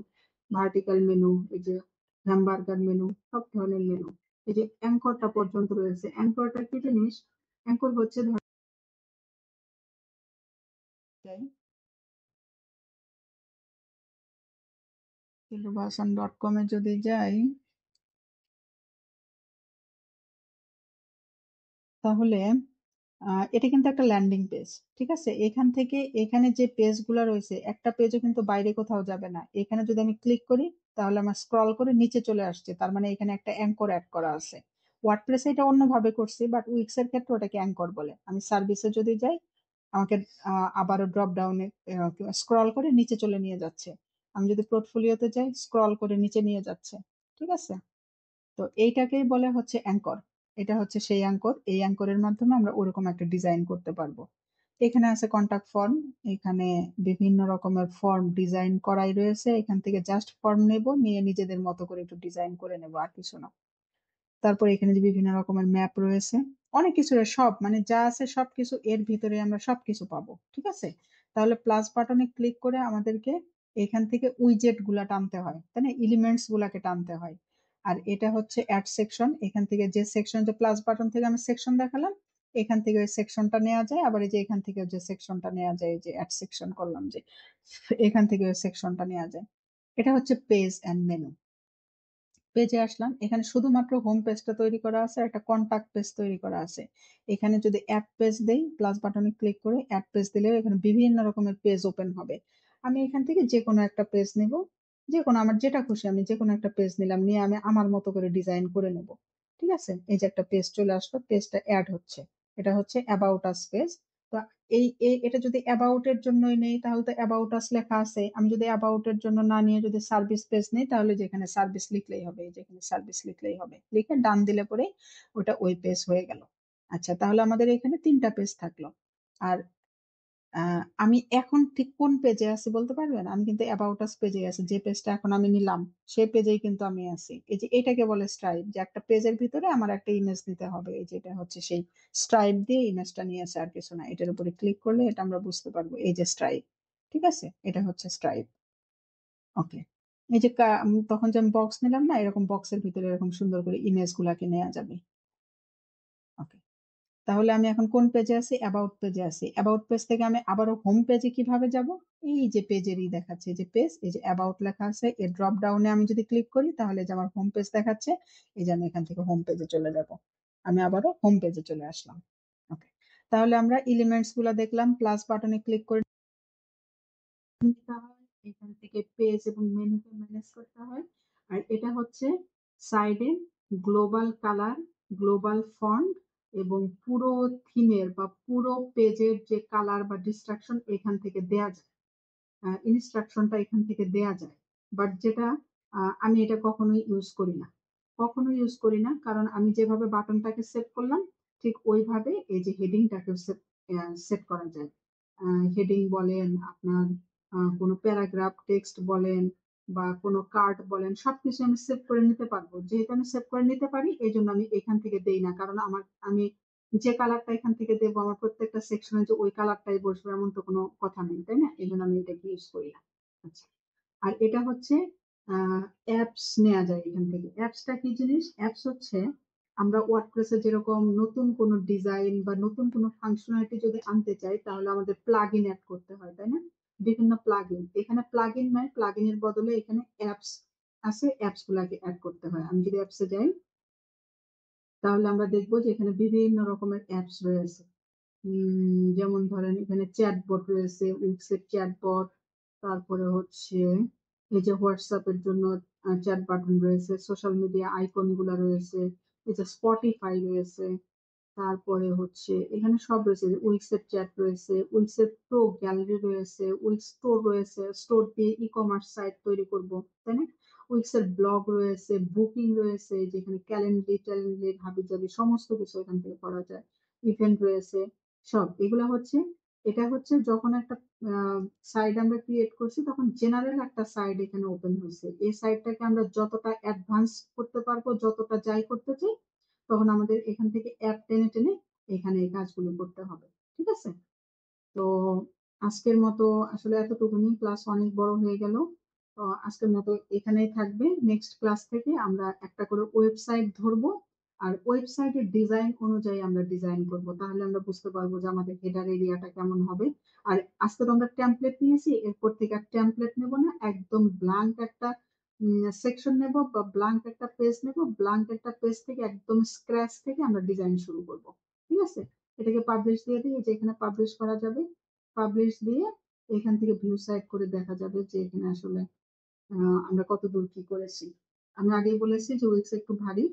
ভার্টিক্যাল মেনু, এই যে হ্যামবার্গার মেনু, সব ধরনের মেনু। এই যে অ্যাঙ্করটা পর্যন্ত রয়েছে, অ্যাঙ্করটা কি জিনিস? অ্যাঙ্কর হচ্ছে ভাসান.com এ যদি যাই, তাহলে এটা কিন্তু একটা ল্যান্ডিং পেজ। ঠিক আছে, এখান থেকে এখানে যে পেজ গুলা রয়েছে, একটা পেজও কিন্তু বাইরে কোথাও যাবে না। এখানে যদি আমি ক্লিক করি তাহলে আমার স্ক্রল করে নিচে চলে আসছে, তার মানে এখানে একটা অ্যাঙ্কর অ্যাড করা আছে। ওয়ার্ডপ্রেসে এটা অন্যভাবে করছি, বাট উইক্স এর ক্ষেত্রে ওটাকে অ্যাঙ্কর বলে। আমি সার্ভিসে যদি যাই, আমাকে আবারও ড্রপ ডাউনে স্ক্রল করে নিচে চলে নিয়ে যাচ্ছে। আমি যদি পোর্টফোলিওতে যাই, স্ক্রল করে নিচে নিয়ে যাচ্ছে। ঠিক আছে, তো এইটাকেই বলে হচ্ছে অ্যাঙ্কর। এটা হচ্ছে সেই অ্যাঙ্কর, এই অ্যাঙ্করের মাধ্যমে আমরা ওরকম একটা ডিজাইন করতে পারবো। এখানে আছে কন্টাক্ট ফর্ম, এখানে বিভিন্ন রকমের ফর্ম ডিজাইন করাই রয়েছে, এখান থেকে জাস্ট ফর্ম নেব, নিয়ে নিজেদের মতো করে একটু ডিজাইন করে নেব, আর কিছু না। তারপর এখানে যে বিভিন্ন রকমের ম্যাপ রয়েছে, অনেক কিছু সব মানে যা আছে সবকিছু এর ভিতরে আমরা সবকিছু পাবো, ঠিক আছে। তাহলে প্লাস বাটনে ক্লিক করে আমাদেরকে এখান থেকে উইজেট গুলা টানতে হয়, তাই না, এলিমেন্টস গুলাকে টানতে হয়। আর এটা হচ্ছে অ্যাড সেকশন, এখান থেকে যে সেকশন, যে প্লাস বাটন থেকে আমি সেকশন দেখালাম, এখান থেকে ওই সেকশনটা নেওয়া যায়, আবার এই যে এখান থেকে যে সেকশনটা নেওয়া যায়, যে অ্যাড সেকশন করলাম যে, এখান থেকে ওই সেকশনটা নেওয়া যায়। এটা হচ্ছে পেজ এন্ড মেনু। পেজে আসলাম, এখানে শুধুমাত্র হোম পেজটা তৈরি করা আছে, আর একটা কন্টাক্ট পেজ তৈরি করা আছে। এখানে যদি অ্যাড পেজ দেই, প্লাস বাটনে ক্লিক করে অ্যাড পেজ দিলেও এখানে বিভিন্ন রকমের পেজ ওপেন হবে। আমি এখান থেকে যে কোনো একটা পেজ নিব, যে কোনো আমার যেটা খুশি আমি যে কোনো একটা পেজ নিলাম, নিয়ে আমি আমার মতো করে ডিজাইন করে নেব, ঠিক আছে। এই যে একটা পেজ চলে আসলো, পেজটা অ্যাড হচ্ছে, এটা হচ্ছে অ্যাবাউট আস পেজ। তো এটা যদি অ্যাবাউট এর জন্যই নেই, তাহলে তো অ্যাবাউট আস লেখা আছে, আমি যদি অ্যাবাউট এর জন্য না নিয়ে যদি সার্ভিস পেজ নেই, তাহলে যেখানে সার্ভিস লিখলেই হবে, যেখানে সার্ভিস লিখলেই হবে, লিখে ডান দিলে পরে ওটা ওই পেজ হয়ে গেল। আচ্ছা, তাহলে আমাদের এখানে 3টা পেজ থাকলো। আর আমি এখন ঠিক কোন পেজে আছি বলতে পারবেন? আমি কিন্তু অ্যাবাউট আস পেজে আছি, যে পেজটা এখন আমি নিলাম সেই পেজেই কিন্তু আমি আছি। এই যে এটাকে বলে স্ট্রাইপ, যে একটা পেজের ভিতরে আমার একটা ইমেজ নিতে হবে, এই যে এটা হচ্ছে সেই স্ট্রাইপ দিয়ে ইমেজটা নিয়েছে, আর কিছু না। এটার উপরে ক্লিক করলে এটা আমরা বুঝতে পারবো, এই যে স্ট্রাইপ, ঠিক আছে, এটা হচ্ছে স্ট্রাইপ। ওকে, এই যে তখন যে আমি বক্স নিলাম না, এরকম বক্সের ভিতরে এরকম সুন্দর করে ইমেজ গুলাকে নেওয়া যাবে। ওকে, তাহলে আমি এখন কোন পেজে আছি? অ্যাবাউট পেজে আছি। অ্যাবাউট পেজ থেকে আমি আবারও হোম পেজে কিভাবে যাব? এই যে পেজেরই দেখাচ্ছে, এই যে পেজ, এই যে অ্যাবাউট লেখা আছে, এর ড্রপ ডাউনে আমি যদি ক্লিক করি, তাহলে যে আমার হোম পেজ দেখাচ্ছে, এই যে আমি এখান থেকে হোম পেজে চলে যাব। আমি আবারও হোম পেজে চলে আসলাম। ওকে, তাহলে আমরা এলিমেন্টস গুলা দেখলাম, প্লাস বাটনে ক্লিক করে নিতে হয়, এখান থেকে পেজ এবং মেনুকে ম্যানেজ করতে হয়। আর এটা হচ্ছে সাইডে গ্লোবাল কালার, গ্লোবাল ফন্ট এবং পুরো থিমের বা পুরো পেজের যে কালার বা ডিস্ট্রাকশন এখান থেকে দেয়া যায়, ইনস্ট্রাকশনটা এখান থেকে দেয়া যায়। বাট যেটা আমি এটা কখনোই ইউজ করি না, কখনোই ইউজ করি না, কারণ আমি যেভাবে বাটনটাকে সেট করলাম ঠিক ওইভাবে এই যে হেডিংটাকে সেট সেট করা যায়। হেডিং বলেন, আপনার কোনো প্যারাগ্রাফ টেক্সট বলেন, বা কোনো কার্ড বলেন, সবকিছু আমি সেভ করে নিতে পারবো। যেহেতু আমি সেভ করে নিতে পারি, এই জন্য আমি এখান থেকে দেই না, কারণ আমি যে কালারটা এখান থেকে দেবো, আমার প্রত্যেকটা সেকশনে যে ওই কালারটাই বসবে এমন তো কোনো কথা নেই, তাই না, এই জন্য আমি এটাকে ইউজ করি না। আচ্ছা, আর এটা হচ্ছে অ্যাপস নেওয়া যায় এখান থেকে। অ্যাপসটা কি জিনিস? অ্যাপস হচ্ছে আমরা ওয়ার্ডপ্রেসে যেরকম নতুন কোনো ডিজাইন বা নতুন কোনো ফাংশনালিটি যদি আনতে চাই, তাহলে আমাদের প্লাগ ইন অ্যাড করতে হয়, তাই না, বিভিন্ন প্লাগ ইন। এখানে প্লাগ ইন নয়, প্লাগ ইনের বদলে এখানে অ্যাপস আছে, অ্যাপস গুলাকে অ্যাড করতে হয়। আমি যদি অ্যাপসে যাই, তাহলে আমরা দেখবো যে এখানে বিভিন্ন রকমের অ্যাপস রয়েছে। যেমন ধরেন এখানে চ্যাটবট রয়েছে, উইক্সের চ্যাটবট, তারপরে হচ্ছে এই যে হোয়াটসঅ্যাপের জন্য চ্যাট বাটন রয়েছে, সোশ্যাল মিডিয়া আইকন গুলা রয়েছে, এই যে স্পটিফাই রয়েছে, তারপরে হচ্ছে এখানে সব রয়েছে, উইক্সের চ্যাট রয়েছে, উইক্সের প্রো গ্যালারি রয়েছে, উইক্স স্টোর রয়েছে, স্টোর দিয়ে ই কমার্স সাইট তৈরি করবো, তাই না। উইক্সের ব্লগ রয়েছে, বুকিং রয়েছে, যেখানে ক্যালেন্ডারি ট্যালেন্ডারি হাবি জাবি সমস্ত কিছু এখান থেকে করা যায়, ইভেন্ট রয়েছে, সব এগুলা হচ্ছে। এটা হচ্ছে যখন একটা সাইড আমরা ক্রিয়েট করছি, তখন জেনারেল একটা সাইড এখানে ওপেন হয়েছে, এই সাইডটাকে আমরা যতটা অ্যাডভান্স করতে পারবো, যতটা যাই করতে চাই, তখন আমাদের এখান থেকে অ্যাপ টেনে টেনে এখানে এই কাজগুলো করতে হবে, ঠিক আছে। তো আজকের মতো আসলে এতটুকুনি, ক্লাস অনেক বড় হয়ে গেল। তো আজকের মতো এখানেই থাকবে, নেক্সট ক্লাস থেকে আমরা একটা করে ওয়েবসাইট ধরবো, আর ওয়েবসাইটের ডিজাইন অনুযায়ী আমরা ডিজাইন করব, তাহলে আমরা বুঝতে পারবো যে আমাদের হেডার এরিয়াটা কেমন হবে। আর আজকে তো আমরা টেমপ্লেট নিয়েছি, এরপর থেকে আর টেমপ্লেট নেবো না, একদম ব্ল্যাঙ্ক একটা সেকশন নেব বা ব্ল্যাঙ্ক একটা পেজ নেব, ব্ল্যাঙ্ক একটা পেজ থেকে একদম স্ক্র্যাচ থেকে আমরা ডিজাইন শুরু করব, ঠিক আছে। এটাকে পাবলিশ দিয়ে দিই, যে এখানে পাবলিশ করা যাবে, পাবলিশ দিয়ে এখান থেকে ভিউ সাইট করে দেখা যাবে যে এখানে আসলে আমরা কত দূর কি করেছি। আমি আগেই বলেছি যে উইক্স একটু ভারী।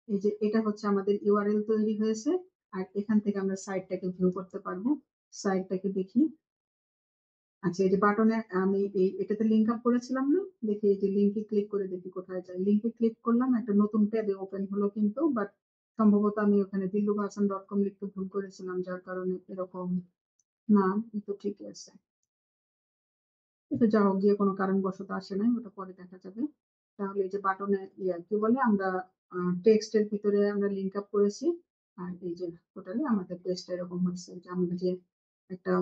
এই যে এটা হচ্ছে আমাদের ইউআরএল তৈরি হয়েছে, আর এখান থেকে আমরা সাইটটাকে ভিউ করতে পারবো। সাইটটাকে দেখি। আচ্ছা, এই যে বাটনে আমি এটাতে লিঙ্ক আপ করেছিলাম না, দেখি এই যে লিঙ্কে ক্লিক করে দেখি কোথায় যায়। লিঙ্কে ক্লিক করলাম, একটা নতুন ট্যাবে ওপেন হলো, কিন্তু বাট সম্ভবত আমি ওখানে dillubahasan.com লিখতে ভুল করেছিলাম, যার কারণে এরকম না, এই তো ঠিকই আছে। এটা যা হোক গিয়ে কোনো কারণবশত আসে নাই, ওটা পরে দেখা যাবে। তাহলে এই যে বাটনে কি বলে আমরা টেক্সটের ভিতরে আমরা লিঙ্ক আপ করেছি। আর এই যে টোটালি আমাদের পেজটা এরকম হচ্ছে যে আমরা যে একটা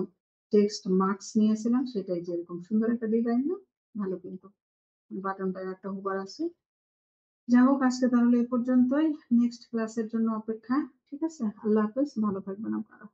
টেক্সট মার্কস নিয়েছিলাম সেটাই যে এরকম সুন্দর একটা ডিজাইন না, ভালো কিন্তু বাটনটা একটা হুবার আছে। যা হোক আজকে তাহলে এ পর্যন্তই, নেক্সট ক্লাসের জন্য অপেক্ষা। ঠিক আছে, আল্লাহ হাফেজ, ভালো থাকবেন আপনারা।